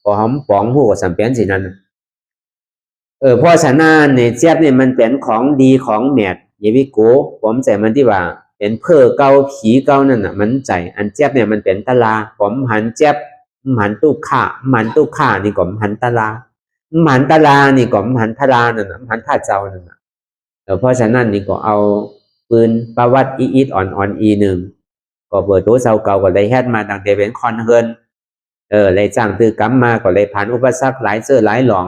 พอหอมป๋องผู้ก็สำเป็นสินั้นเพราะฉะนั้นเนี่ยแจ๊บเนี่ยมันเป็นของดีของแมทอย่าพิโกผมใจมันที่ว่าเป็นเพื่อเกาผีเกานั่นมันใจอันแจ๊บเนี่ยมันเป็นตะลาผมหันแจ๊บหันตู้ข่าหันตู้ข่านี่ก็หันตะลาหันตะลานี่ก็หันทลานั่นหันท่าเจ้านั่นเพราะฉะนั้นนี่ก็เอาปืนประวัติอีดอ่อน1ก็เปิดตัวเจ้าเก่าก็เลยเฮ็ดมาตั้งแต่เป็นคอนเฮิร์นเลยจ้างตือกรรมมาก็เลยผ่านอุปสรรคหลายหลายหลอง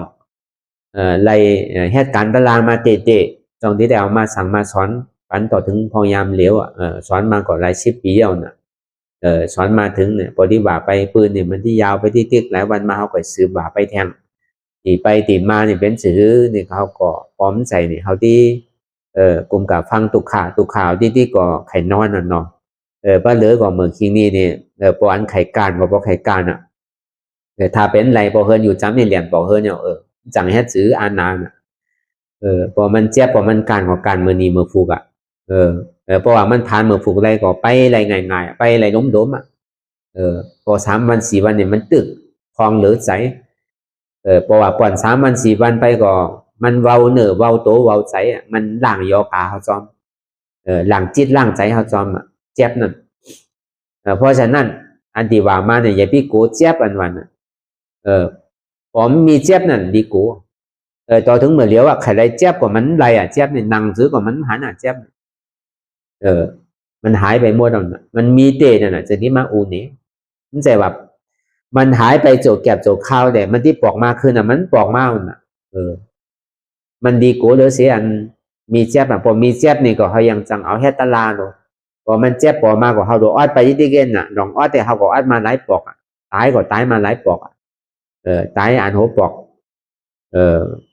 เลยเฮ็ดการตะลามาเตะตรงที่ได้เอามาสั่งมาสอนปันต่อถึงพยายามเหลวสอนมาก็หลาย10 ปีแล้วนะสอนมาถึงเนี่ยพอที่ว่าไปปืนเนี่ยมันที่ยาวไปที่ติ๊กหลายวันมาเขาก็ซื้อว่าไปแทง ตีไปตีมาเนี่ยเป็นสื่อนี่เขาก็พร้อมใส่เนี่ยเขาที่กลุ่มกับฟังตุกข่าวที่ก็ไข่นอนน่ะเนาะป้าเหลือก็เมื่อคิงนี่เนี่ยปออันไข่การบ่ไข่การอ่ะถ้าเป็นไรพอเฮินอยู่จำเนี่ยเหรียญพอเฮินเนี่ยจังเฮ็ดซื้ออ่านนานพอมันเจ็บพอมันการของการมือนีมือฟูกอ่ะเพราะว่ามันผ่านมือฟูกอะไรก็ไปอะไรง่ายๆไปอะไรล้มล้มอ่ะพอ3 วัน 4 วันเนี่ยมันตึกพองเหลือใจเพราะว่าก่อน3 วัน 4 วันไปก็มันเว้าเหนือเว้าโตเว้าใจอ่ะมันล่างยอกาเขาจอมล่างจิตล่างใจเขาจอมอ่ะเจ็บนั่นเพราะฉะนั้นอันที่ว่ามาเนี่ยอย่าพี่โกเจ็บอันวันผมมีเจ็บนั่นดีกูต่อถึงเมื่อเลี้ยวอ่ะใครได้เจ็บกว่ามันไรอ่ะเจ็บเนี่ยนั่งซื้อกว่ามันหันอ่ะเจ็บมันหายไปหมดแล้วนะมันมีเตนั่นน่ะจะที่มาอูนี่มันใจแบบมันหายไปโจกแก็บโจกข้าวแต่มันที่ปอกมากขึ้นอ่ะมันปอกมากน่ะมันดีกูเลยเสียอันมีเจ็บอ่ะพอมีเจ็บนี่ก็เขายังจังเอาแค่ตะลาเนาะพอมันเจ็บปอกมากกว่าเขาโดนออดไปยี่ติเกนน่ะลองออดแต่เขาก็ออดมาหลายปอกอ่ะตายก็ตายมาหลายปอกอ่ะตายอันหัวปอก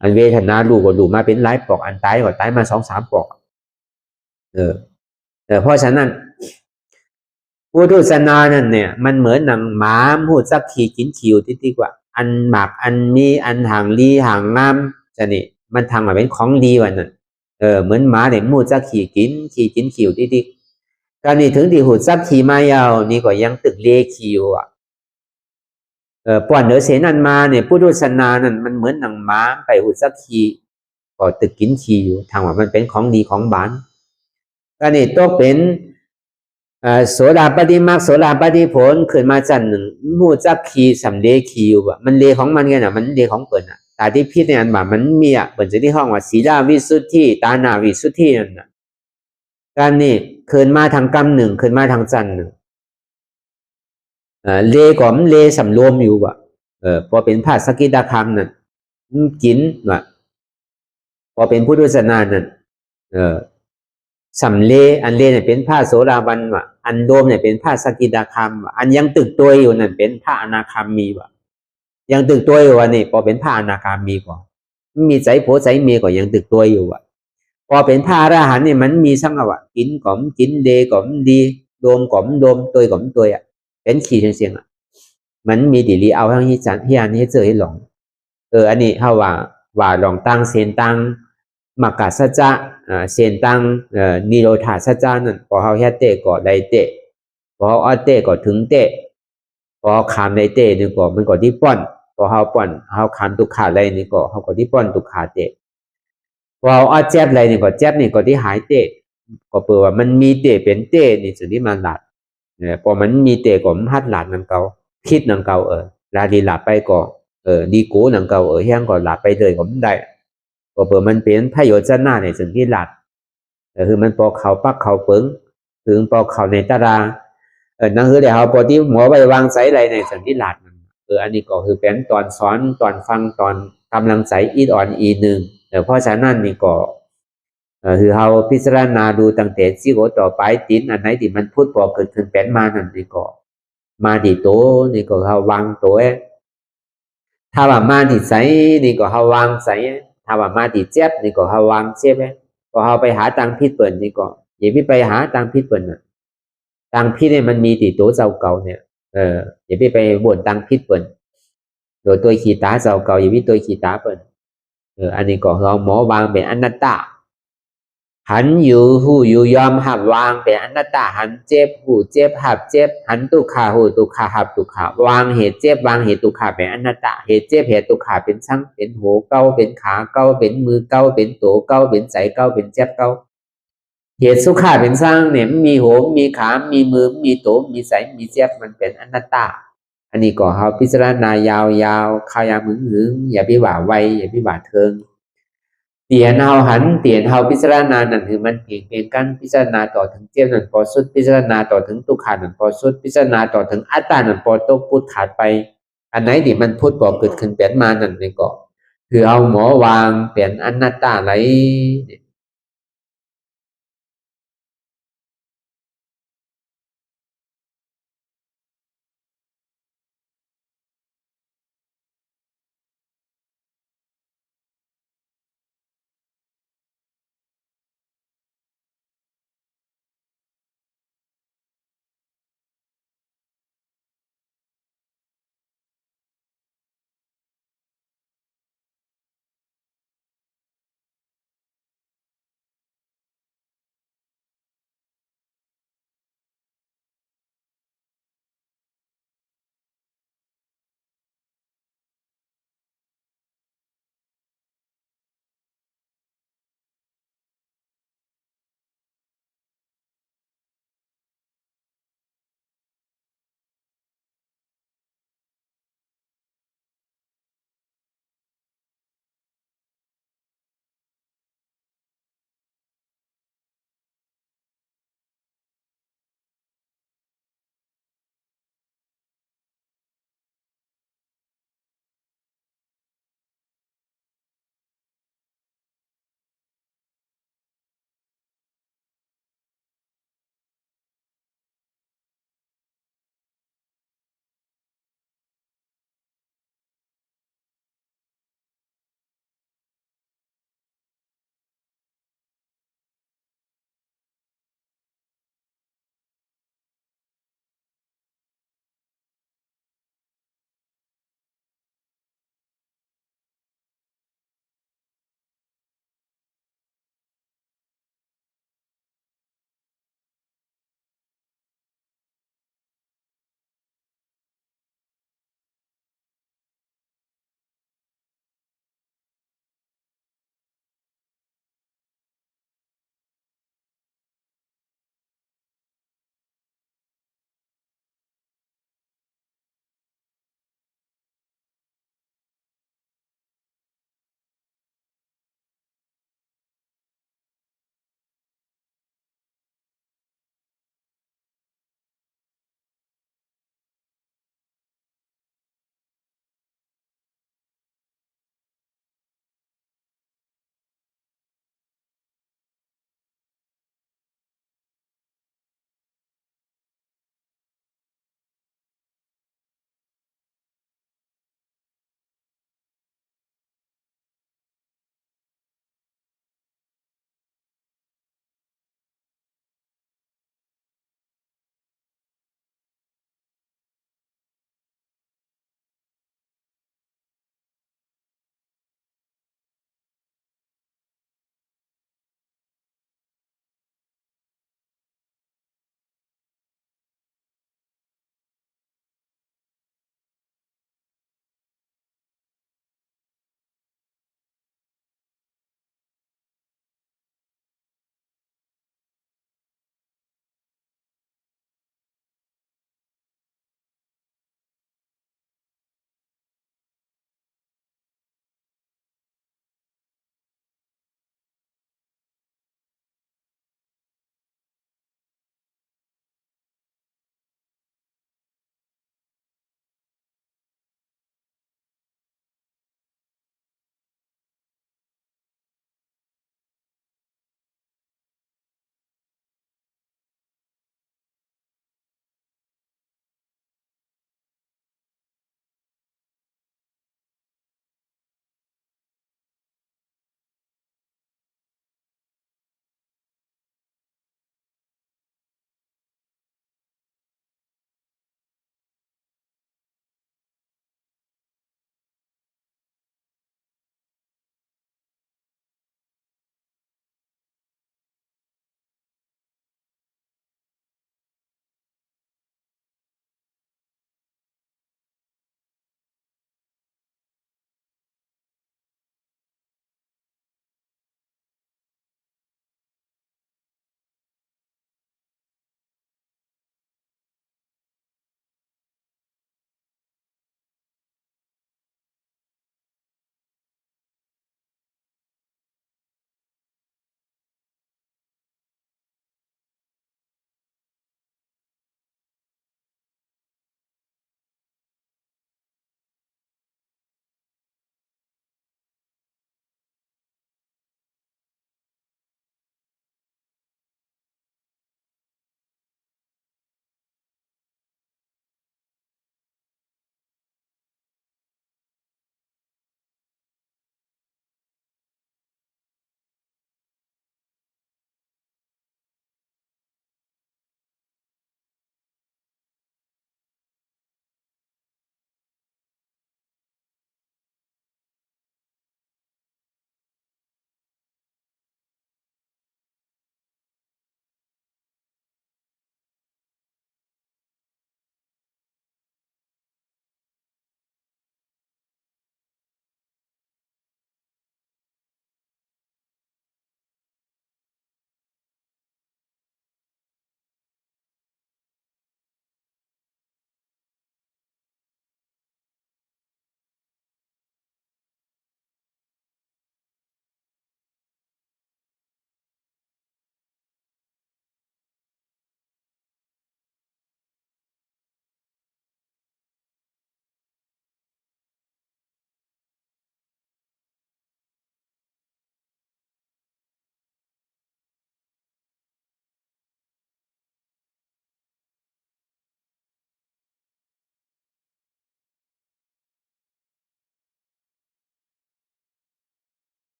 อันเวทนาลูกก็ดูมาเป็นหลายปอกอันตายก็ตายมา2-3 ปอกเพราะฉะนั้นพุทธศาสนานั่นเนี่ยมันเหมือนหนังหมาพูดสักขีกินคิวที่กว่าอันหมักอันมีอันห่างลีห่างงามจะนี่มันทำมาเป็นของดีวันนั้นเหมือนหมาเนี่ยมูดสักขีกินคิวที่การนี่ถึงที่หูสักขีมายาวนี่ก็ยังตึกเลคิวอ่ะป่อนเดอเสนันมาเนี่ยพุทธศาสนานั่นมันเหมือนหนังหมาไปหูสักขีก็ตึกกินคิวทางว่ามันเป็นของดีของบ้านการนี่ต้องเป็นโสดาปฏิมรรคโสดาปฏิผลขึ้นมาจันหนึ่งมูจักขีสำเลขีอยู่อ่ะมันเลของมันไงน่ะมันเลของเปิดอ่ะแต่ที่พิจารณามันมีอ่ะเปิดจะที่ห้องว่าศีลาวิสุทธิตานาวิสุทธินั่นน่ะการนี่ขึ้นมาทางกรรมหนึ่งขึ้นมาทางจันหนึ่งเลก่อมเลสำรวมอยู่อ่ะพอเป็นพระสกิทาคำนั่นกินว่ะพอเป็นพุทธศาสนานั่นสำเลอันเลเนี่ยเป็นผ้าโสดาบันว่ะอันโดมเนี่ยเป็นผ้าสกิทาคำว่ะอันยังตึกตัวอยู่นั่นเป็นผ้าอนาคามีว่ะยังตึกตัวอยู่ว่ะนี่พอเป็นผ้าอนาคามีก่อนมีใจโผใจเมียก็ยังตึกตัวอยู่ว่ะพอเป็นผ้าอรหันต์เนี่ยมันมีสังว่ะกินก่อมกินเลก่อมดีโดมก่อมโดมตัวก่อมตัวอ่ะเป็นขี้เสียงอ่ะมันมีดิลีเอาทั้งที่จันที่อันนี้เจอให้หลงอันนี้เขาว่าหลงตั้งเซนตั้งมักกะสัจจะเส้นตั้งนิโรธาสัจจานั่นพอเขาแค่เตะก็ได้เตะพอเขาเตะก็ถึงเตะพอขามได้เตะนี่ก็มันก็ที่ป้อนพอเขาป้อนเขาขามตุกขาอะไรนี่ก็เขาก็ที่ป้อนตุกขาเตะพอเขาเจ็บอะไรนี่ก็เจ็บนี่ก็ที่หายเตะก็เปิดว่ามันมีเตะเป็นเตะนี่สิ่งที่มันหลัดพอมันมีเตะก็มันหัดหลัดนั่นเก่าคิดนั่นเก่าลาดีหลับไปก็ดีกูนั่นเก่าเฮียงก็หลับไปเลยก็ไม่ได้ก็เปิดมันเป็นพระโยชน์หน้าในสิ่งที่หลัดคือมันพอเขาปักเขาเปิงถึงพอเขาในตารางนั่นคือเดี๋ยวเขาพอที่หมอไปวางใจอะไรในสิ่งที่หลัดอันนี้ก็คือเป็นตอนสอนตอนฟังตอนกำลังใจอีดอ่อนอีหนึ่งเพราะฉะนั้นนี่ก็คือเขาพิจารณาดูตั้งแต่ที่โกต่อไปตินอันไหนที่มันพูดพอเกิดขึ้นเป็นมานั่นนี่ก็มาดีโตนี่ก็เขาวางตัวถ้าว่ามาดีใสนี่ก็เขาวางใสถ้าว่ามาดีเจ็บนี่ก็เขาวางเจ็บก็เขาไปหาตังพิษเปิดนี่ก็อย่าไปหาตังพิษเปิดน่ะตังพิษเนี่ยมันมีติดตัวเจ้าเก่าเนี่ยอย่าไปบ่นตังพิษเปิดโดยตัวขีตาเจ้าเก่าอย่าไปตัวขีตาเปิดอันนี้ก็เขาหมอวางเป็นอนัตตาหันอยู่หูอยู่ยอมหับวางเป็นอนัตตาหันเจ็บหูเจ็บหับเจ็บหันตุขาหูตุขาหับตุขาวางเหตุเจ็บวางเหตุตุขาเป็นอนัตตาเหตุเจ็บเหตุตุขาเป็นช่างเป็นหัวเก้าเป็นขาเก้าเป็นมือเก้าเป็นตัวเก้าเป็นใจเก้าเป็นเจ็บเก้าเหตุสุขาเป็นสร้างเนี่ยมีหัวมีขามีมือมีตัวมีใจมีเจ็บมันเป็นอนัตตาอันนี้ก็เขาพิจารณายาวๆข้าวยามึงหึงอย่าไปหว่าไวอย่าไปหว่าเทิงเตียนเฮาหันเตียนเฮาพิจารณานั่นคือมันเพียงกันพิจารณาต่อถึงเจ็บนั่นพอสุดพิจารณาต่อถึงตุกขานั่นพอสุดพิจารณาต่อถึงอัตตานั่นพอตกพุทธขาดไปอันไหนที่มันพุทธบอกเกิดขึ้นเป็นมานั่นนี่ก็คือเอาหมอวางเปลี่ยนอนัตตาไหล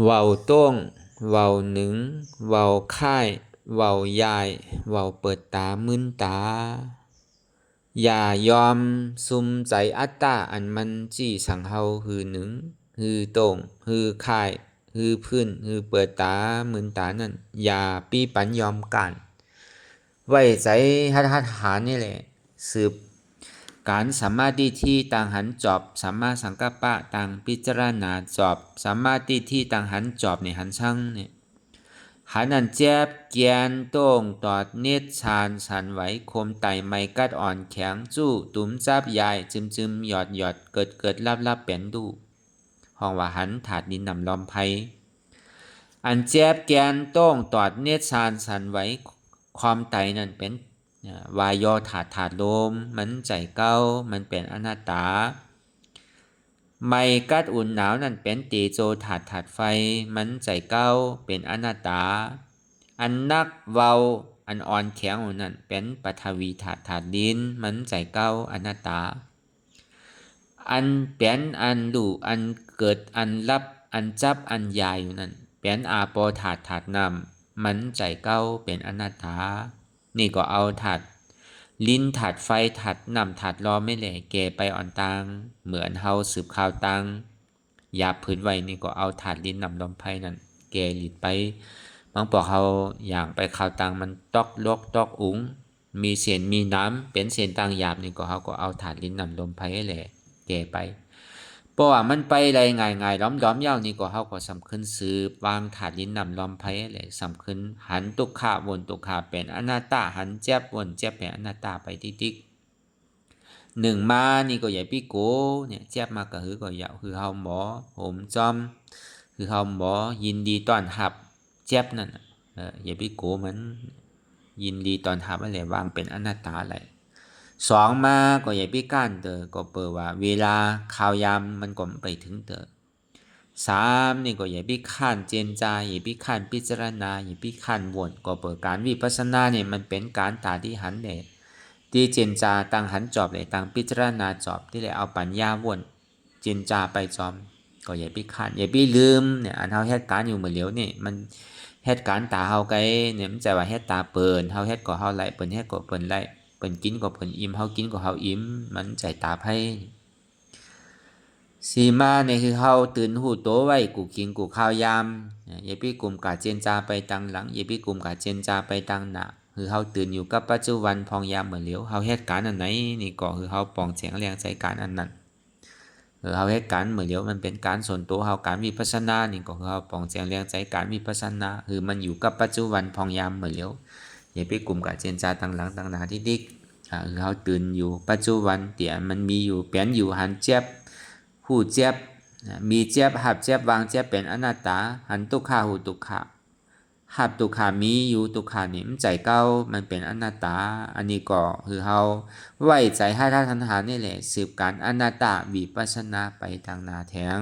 เว้าโต้งเว้าหนึ่งเว้าค่ายเว้ายายเว้าเปิดตามึนตาอย่ายอมซุมใจอัตตาอันมันจี้สังเฮาหือหนึ่งหือโต้งหือค่ายหือพื้นหือเปิดตามึนตานั่นอย่าปี้ปันยอมกันไว้ใจหัดหานี่แหละสืบการสัมมาทิฏฐิต่างหันจอบสัมมาสังกัปปะต่างพิจารณาจอบสัมมาทิฏฐิต่างหันจอบในหันช่างเนี่ยหันอันเจ็บเกียนโต้งตอดเนตรชานสันไหวคมไตไม่กัดอ่อนแข็งจู้ตุ้มจับยายจึมหยอดเกิดลับเป็นดูห้องว่าหันถาดดินนำลอมไพอันเจ็บแกนโต้งตอดเนตรชานสันไหวความไตนั่นเป็นวายอถาดลมมันใจเก้ามันเป็นอนัตตาไม่กัดอุ่นหนาวนั่นเป็นตีโจถาดไฟมันใจเก้าเป็นอนัตตาอันนักเว้าอันอ่อนแข็งนั่นเป็นปฐวีถาดดินมันใจเก้าอนัตตาอันเป็นอันดูอันเกิดอันรับอันจับอันยายอยู่นั่นเป็นอาโปถาดน้ำมันใจเก้าเป็นอนัตตานี่ก็เอาถาดลิ้นถาดไฟถาดน้ำถาดรอไม่แหล่แกไปอ่อนตังเหมือนเฮาสืบข่าวตังยาพื้นไว้นี่ก็เอาถาดลิ้นน้ำลมไผ่นั่นแกหลีดไปบางปอกเฮาอย่างไปข่าวตังมันตอกลกตอกอุ๋งมีเศษมีน้ำเป็นเศษตังหยาบนี่ก็เฮาก็เอาถาดลิ้นน้ำลมไผ่แหล่แกไปเพราะว่ามันไปได้ง่ายๆล้อมๆยาวนี่ก็เฮาก็สำคัญสืบวางถาดลิ้นน้ำลมไผ่แหล่สำคัญหันตุกขะวนตุกขะเป็นอนัตตาหันเจ็บวนเจ็บเป็นอนัตตาไปติ๊กหนึ่งมานี่ก็อย่าพี่โกเนี่ยเจ็บมาก็คือก็อย่าคือเฮาหมอผมจอมคือเฮาหมอยินดีต้อนรับเจ็บนั่นอย่าพี่โกมันยินดีต้อนรับอะไรวางเป็นอนัตตาอะไรสองมาก็อย่าพี่ก้านเตอก็เปิดว่าเวลาข่าวยามมันก็ไปถึงเตอสามนี่ก็อย่าพี่ข้านเจนจาอย่าพี่ข้านพิจารณาอย่าพี่ข้านวนก็เปิดการวิปัสสนาเนี่ยมันเป็นการตาที่หันเดที่เจนจาตั้งหันจอบเลยตั้งพิจารณาจอบที่เลยเอาปัญญาวนเจนจาไปจอมก็อย่าพี่ข้านอย่าพี่ลืมเนี่ยอันเฮาเหตุการณ์อยู่เหมือนเหลียวนี่มันเหตุการณ์ตาเฮาไกเนี่ยมันใจว่าเหตุตาเปิ่นเฮาเหตุก็เฮาไหลเปิ่นเหตุก็เปิ่นไหลเปิ่นกินก็เปิ่นอิ่มเฮากินก็เฮาอิ่มมันใจตาไพ่สีมาเนี่ยคือเฮาตื่นหูโตไว้กูกินกูข้าวยามอย่าพี่กลุ่มกะเจนจาไปตังหลังอย่าพี่กลุ่มกะเจนจาไปตังหน้าคือเฮาตื่นอยู่กับปัจจุบันพองยามเหมือนเหลียวเฮาเหตุการณ์อันไหนนี่ก็คือเฮาปองแสงแรงใจการอันนั้นเฮาเหตุการณ์เหมือนเหลียวมันเป็นการส่วนตัวเฮาการวิปัสสนานี่ก็คือเฮาปองแสงแรงใจการวิปัสสนาคือมันอยู่กับปัจจุบันพองยามเหมือนเหลียวอย่าพี่กลุ่มกะเจนจาตังหลังตังหน้าที่ดิกคือเฮาตื่นอยู่ปัจจุบันเตี่ยมันมีอยู่เปลี่ยนอยู่หันเจ็บหูเจ็บมีเจ็บหับเจ็บวางเจ็บเป็นอนัตตาหันตุกขาหูตุกขาหับตุกขามีอยู่ตุกขานี่มันใจเก้ามันเป็นอนัตตาอันนี้ก็คือเฮาไว้ใจให้ท่านทันหานี่แหละสืบการอนัตตาวิปัสสนาไปทางหน้าแทง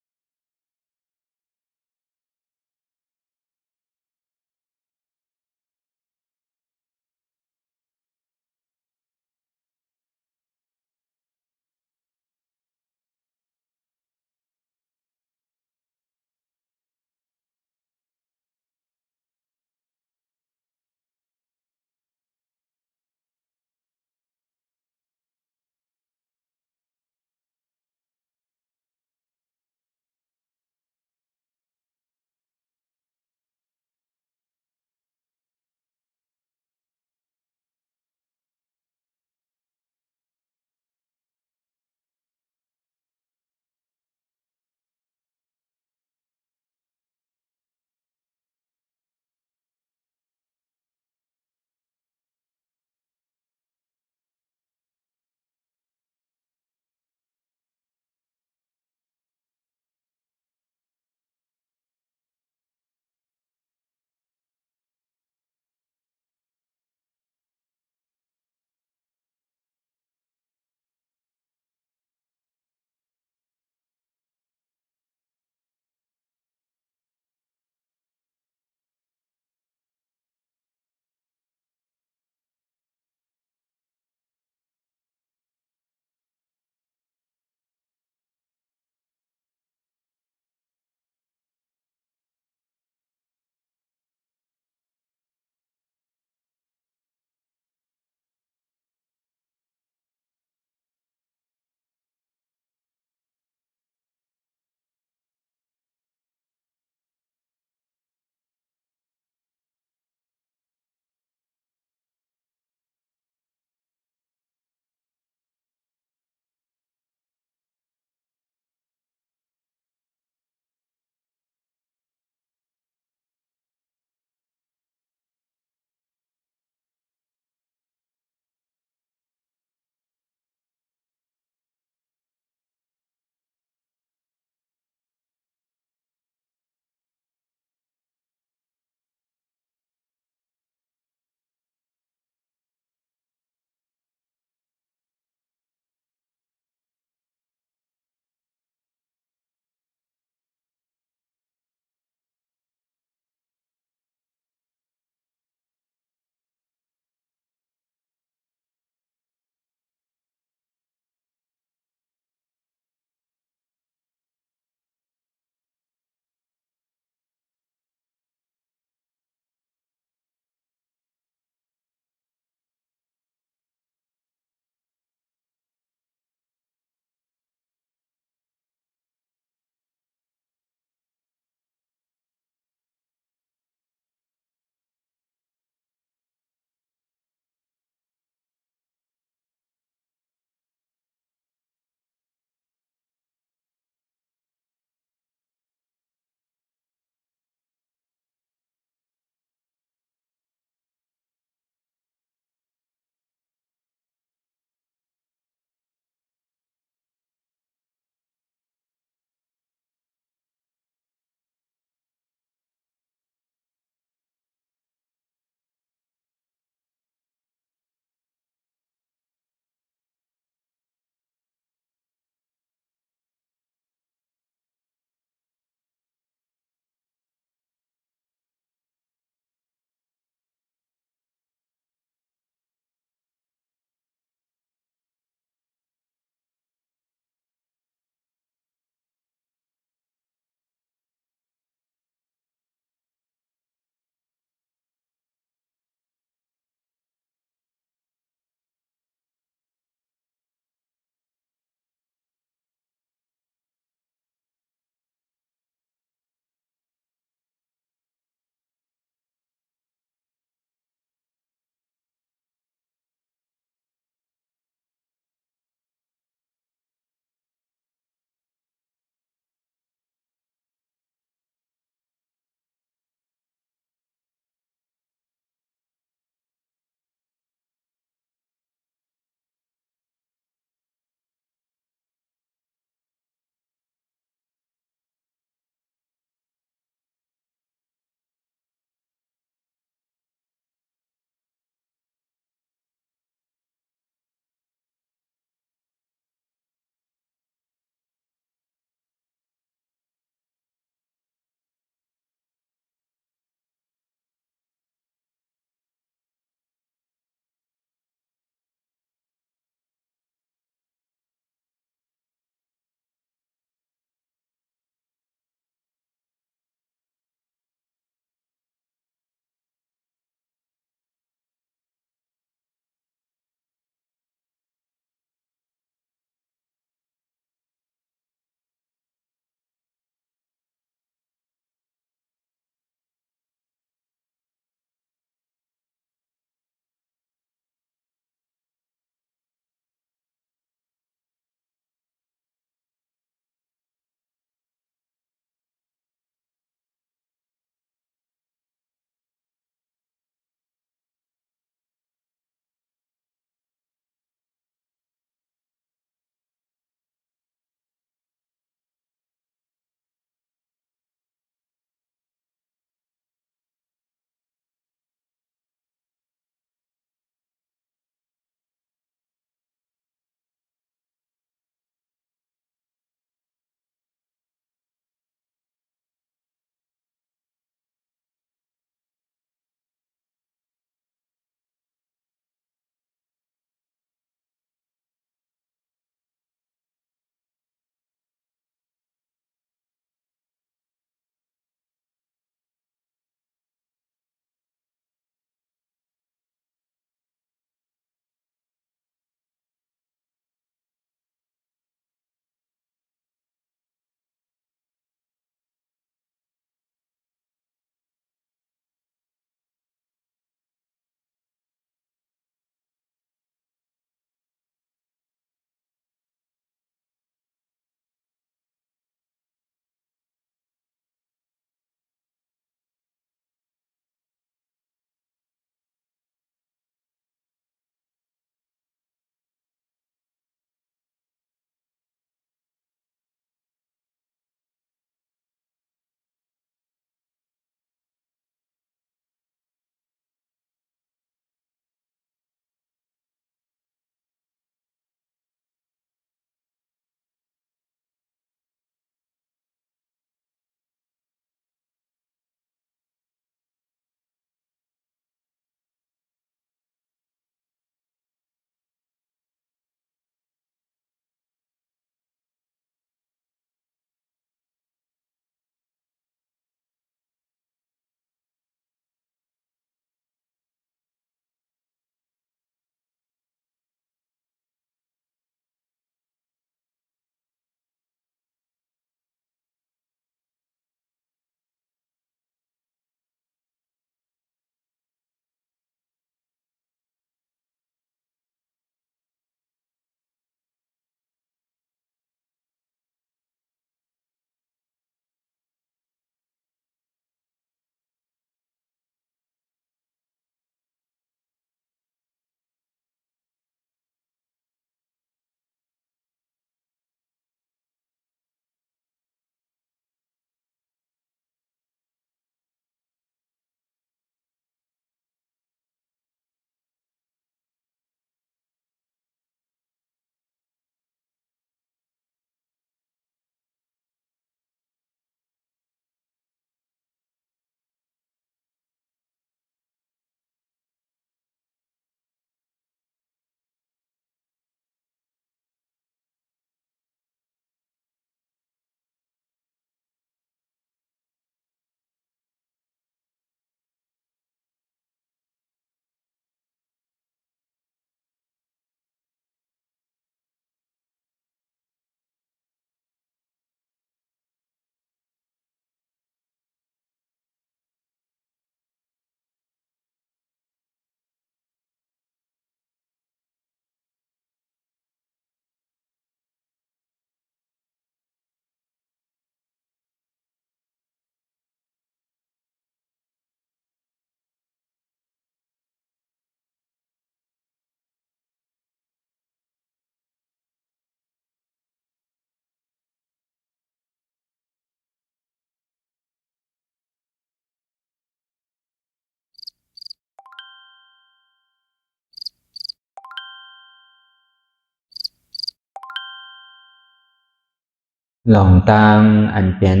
หลองตังอันเป็น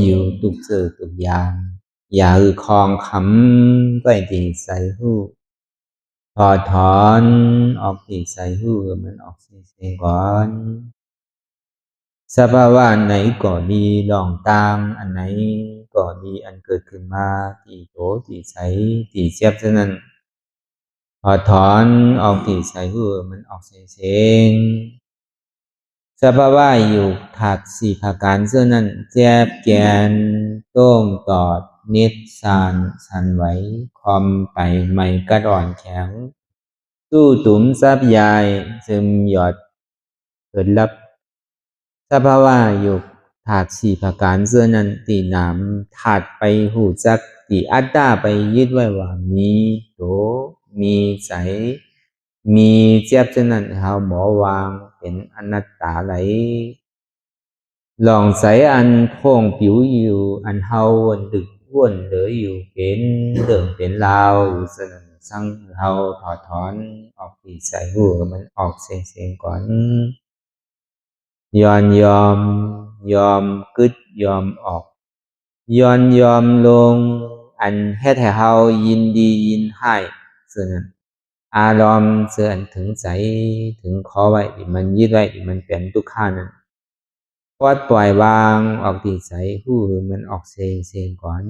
อยู่ตุกเจอตุกอย่างอย่าคลองคำไว้ที่ใส่หูพอถอนออกที่ใส่หูมันออกเสียงก่อนสภาวะไหนก็ดีหลองตังอันไหนก็ดีอันเกิดขึ้นมาที่โตที่ใสที่เสียบฉะนั้นพอถอนออกที่ใส่หูมันออกเสียงสภาวะอยู่ถัดสี่ประการเช่นนั้นแจบแกนต้มตอดนิดสานสันไหวคอมไปไม่กระดอนแข็งสู้ตุ่มซับยายซึมหยอดเกิดลับสภาวะอยู่ถัดสี่ประการเช่นนั้นตีน้ำถัดไปหูจักตีอัตตาไปยึดไว้ว่ามีโตมีใสมีเจ็บฉะนั้นเขาหมอวางเป็นอนัตตาไหลลองใส่อันโพงผิวอยู่อันเฮาวันดึกว่นเหลืออยู่เป็นเรื่องเป็นราวอยู่สนั่นสั่งเฮาถอดถอนออกปีใส่หูมันออกเสียงก่อนยอมกึดยอมออกยอมลงอันเฮ็ดให้เฮายินดียินให้ส่วนนั้นอารมณ์เสื่อถึงใจถึงขอไว้มันยึดไว้มันเป็นทุกข์นั้นปล่อยวางออกที่ใจหูมันออกเสียงก่อน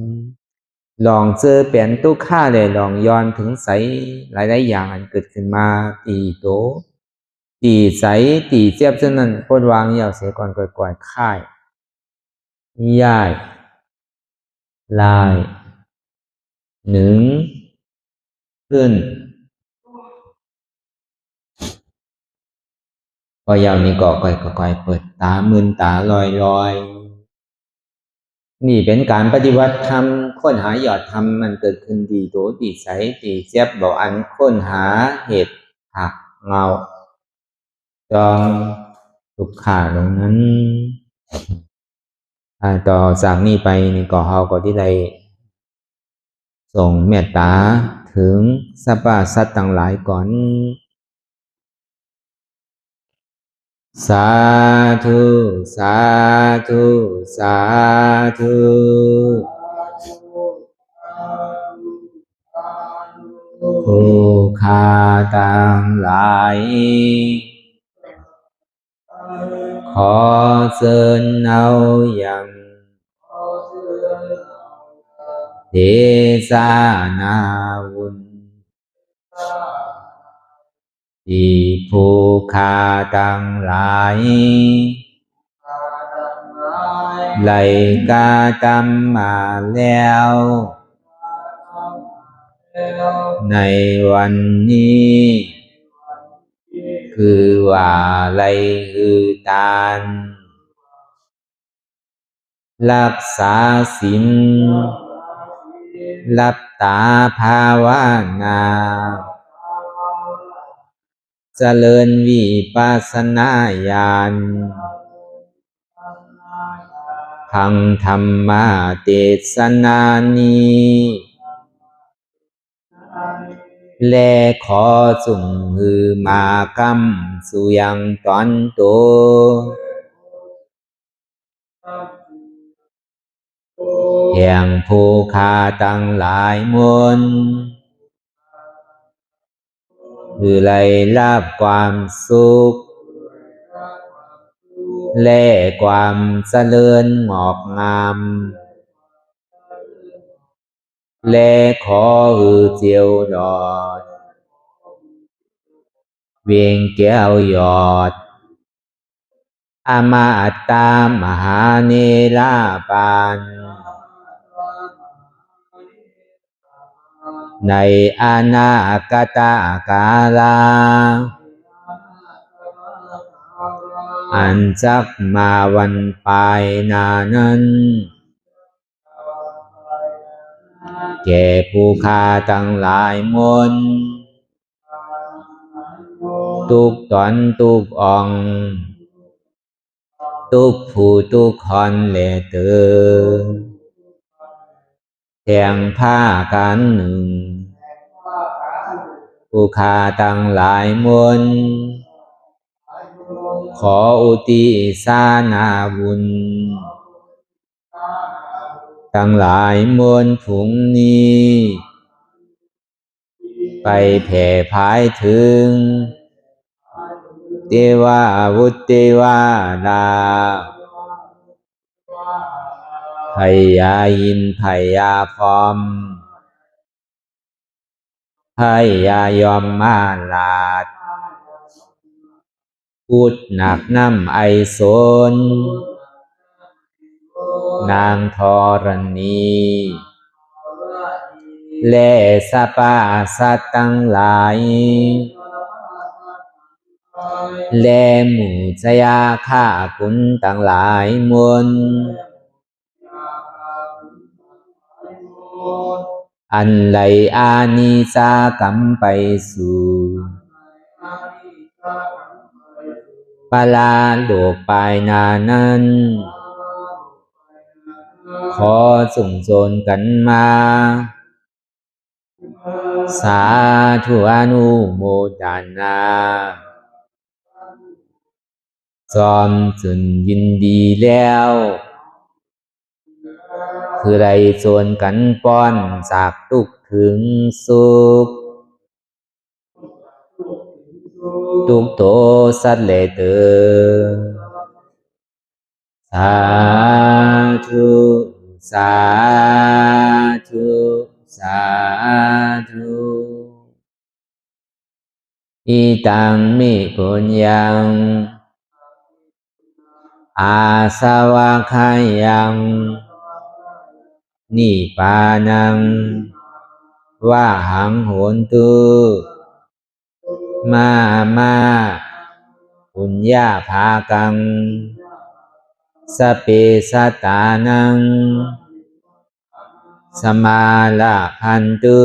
ลองเจอเปลี่ยนทุกข์เลยลองย้อนถึงใสหลายอย่างอันเกิดขึ้นมาตีโตตีใสตีเจ็บฉะนั้นปล่อยวางยาวเสียก่อนก่อยค่ายย่ายลายหนึ่งขึ้นพอยาวนี้ก็ค่อยเปิดตามึนตาลอยนี่เป็นการปฏิวัติธรรมค้นหายอดธรรมมันเกิดขึ้นดีโตดีใสดีเจ็บบอกอันค้นหาเหตุหักเงาจองทุกขาตรงนั้นต่อจากนี้ไปนี่ก็เฮาก็ที่ได้ส่งเมตตาถึงสรรพสัตว์ต่างหลายก่อนสาธุสาธุสาธุผู้ฆ่าต่างหลายขอเชิญเอาอย่างเทศานาวุญที่ผู้ฆ่าต่างหลายไล่กาตามมาแล้วในวันนี้คือว่าไล่อือตานรักษาศีลรับตาภาวนาเจริญวิปัสสนาญาณพังธรรมเทศนานี้และขอจุงหือมากรรมสุยังตอนโตแห่งผู้ฆ่าตั้งหลายมนคือไล่รับความสุขและความเจริญงอกงามและขอหือเจียวดอดเวียงแก้วยอดอมาตามหาเนรปานในอนาคตกาลาอันจักมาวันปลายนานั้นแก่ผู้ฆ่าทั้งหลายมนทุกตอนทุกองทุกผู้ทุกคนและเตือแทงผ้ากันหนึ่งผู้ฆ่าทั้งหลายมนข ขออุทิศนาบุญทั้งหลายมวลผุงนี้ไปแผ่พายถึงเทวาวุตเทวาดาพญาอินทร์พญาพรหมพญายมมาราชพูดหนักน้ำไอโซนนางธรณีและสรรพสัตว์ทั้งหลายและหมู่ชยาข้าคุณทั้งหลายมวลอันไหลอานิสากรรมไปสู่ปาลาโลกปลายนานั้นขอส่งโจรกันมาสาธุอนุโมทนาจอมจนยินดีแล้วคือไรโจรกันป้อนจากทุกข์ถึงสุขทุกโตสัตเลเตอสาธุสาธุสาธุอิตังมิปุญญังอาสวะคายังนิพพานังวะหังโหนตุมาปุญญาภากังสเปสัตตานังสมาลาพันตุ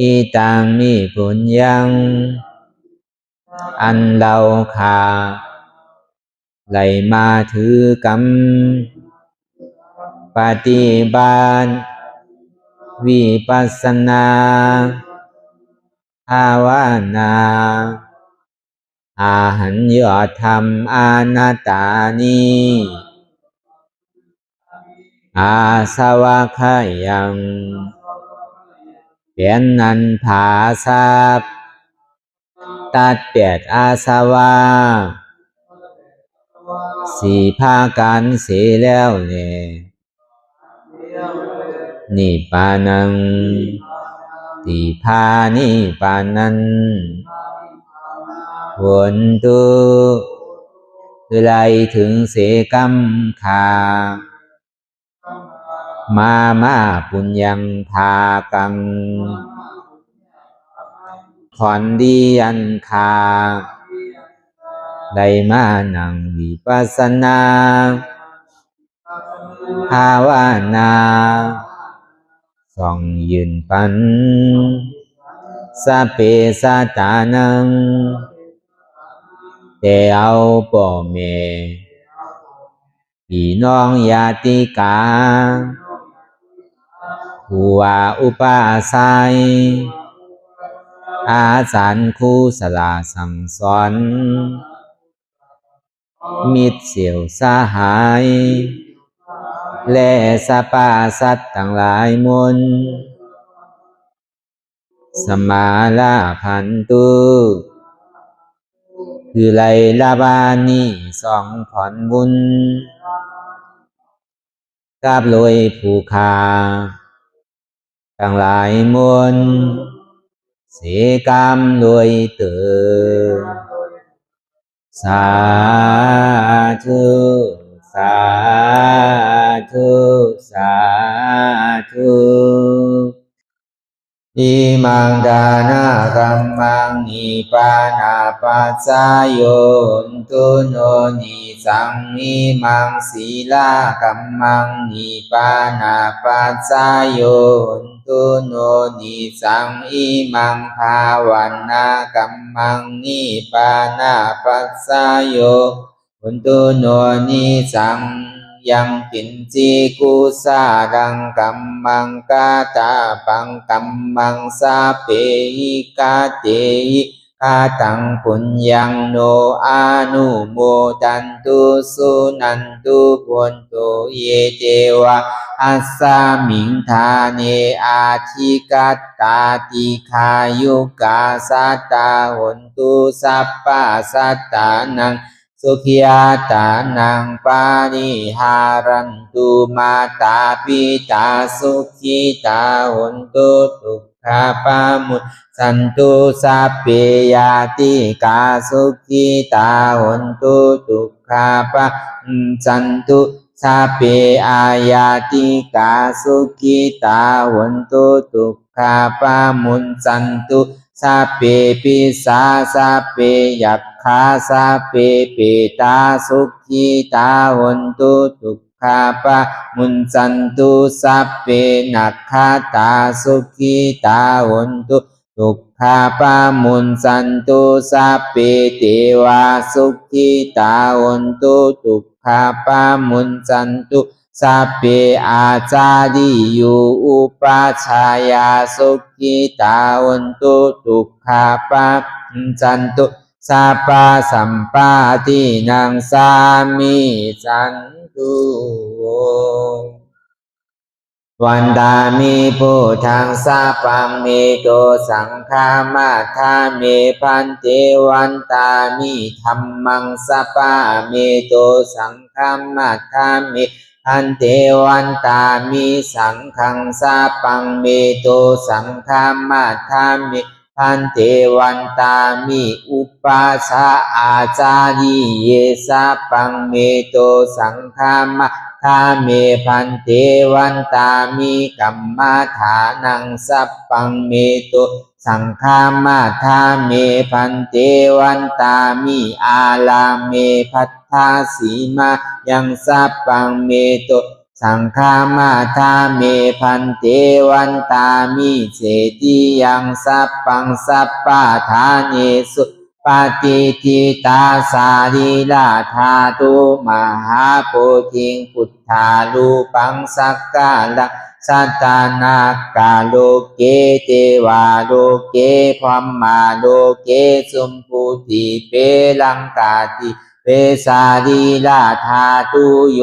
อิตังมิปุญญังอันเราขาไหลมาถือกรรมปฏิบัติวิปัสสนาภาวนาอาหันยอดธรรมอนัตตานิอาสวะคายังเป็นนันผาทรัพย์ตัดเปียดอาสวะสี่ภาการเสียแล้วเนี่ยนิพพานังติพานิพพานันหนตุคือไรถึงเสกรรมขามาปุญญังภากังขอนดีอันคาได้มานั่งวิปัสสนาภาวนาส่องยืนปันสเปสัตตานังแต่เอาป่อแม่พี่น้องญาติกาผู้ว่าอุปาสัยอาจารย์ครูสลาสั่งสอนมิตรเสี่ยวสหายและสรรพสัตว์ทั้งหลายมวลสมาลาพันตุคือไลลาบานีสองผ่อนบุญกับลอยผู้คาทั้งหลายมวลเสกรรมลอยเตอสาธุสาธุสาธุอิมังดานากัมมังนิพพานาปัสสะโยนตุโนนิสังอิมังศีลากัมมังนิพพานาปัสสะโยนตุโนนิสังอิมังภาวันนากัมมังนิพพานาปัสสะโยนตุโนนิสังยังกินจีกุสาดังกัมมังกาตาปังกัมมังสาเปหิกาเตหิ คาตังปุญญังโนอานุโมดันตุสุนันตุพุนตุเยเตวะอัสสามิงทาเนอาทิกัตตาติขายุกาสัตตาหุนตุสัพพะสัตตานังสุขิยาตานังปานิหารันตุมาตาปิตาสุขิตาหุนตุทุกขาปามุตสันตุสัพเพยาติกาสุขิตาหุนตุทุกขาปะสันตุสัพเพอายาติกาสุขิตาหุนตุทุกขาปะมุนสันตุสัพเพปิสาสัพเพยัคฆาสัพเพเปตาสุขิตาหุนตุทุกขาปะมุนสันตุสัพเพนัคขตาสุขิตาหุนตุทุกขาปะมุนสันตุสัพเพเทวาสุขิตาหุนตุทุกขาปะมุนสันตุสัพเพอาจาริยุอุปัชฌายาสุขิตาหุนตุทุกขาปะมุนสันตุสัพพะสัมปาทินังสามิสันตุวันตามิพุทธังสัพพังเมโตสังฆามาทาเมพันเตวันตามิธัมมังสัพพะเมโตสังฆามาทาเมพันเตวันตามิสังฆังสัพพังเมโตสังฆามาทาเมพันเตวันตามิอุปัสสะอาจาริเยสัพพังเมโตสังฆามาทาเมพันเตวันตามิกัมมาฐานังสัพพังเมโตสังฆามาทาเมพันเตวันตามิอาลาเมพัทธาสีมายังสัพพังเมโตสังฆามาทาเมพันเตวันตามิเสติยังสัพพังสัพพะทาเนสุปฏิทิตาสารีลาธาตุมหาโพธิงพุทธาลูปังสักกาลังสัตตานากาโลเกเทวาโลเกพรหมาโลเกสุมพุติเปลังกาติเปสารีลาธาตุโย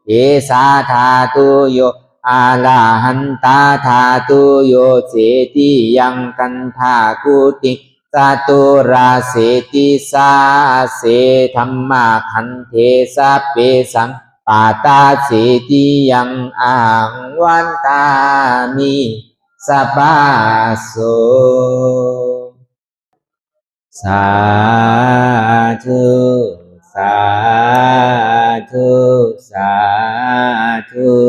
เอสาธาตุโยอาลาหันตาธาตุโยเสติยังกันธากุติสตุราเสติสาเสธัมมาคันเทสัพเพสังปาตาเสติยังอังวันตามิสัพพะโสสาธุสาธุสาธุ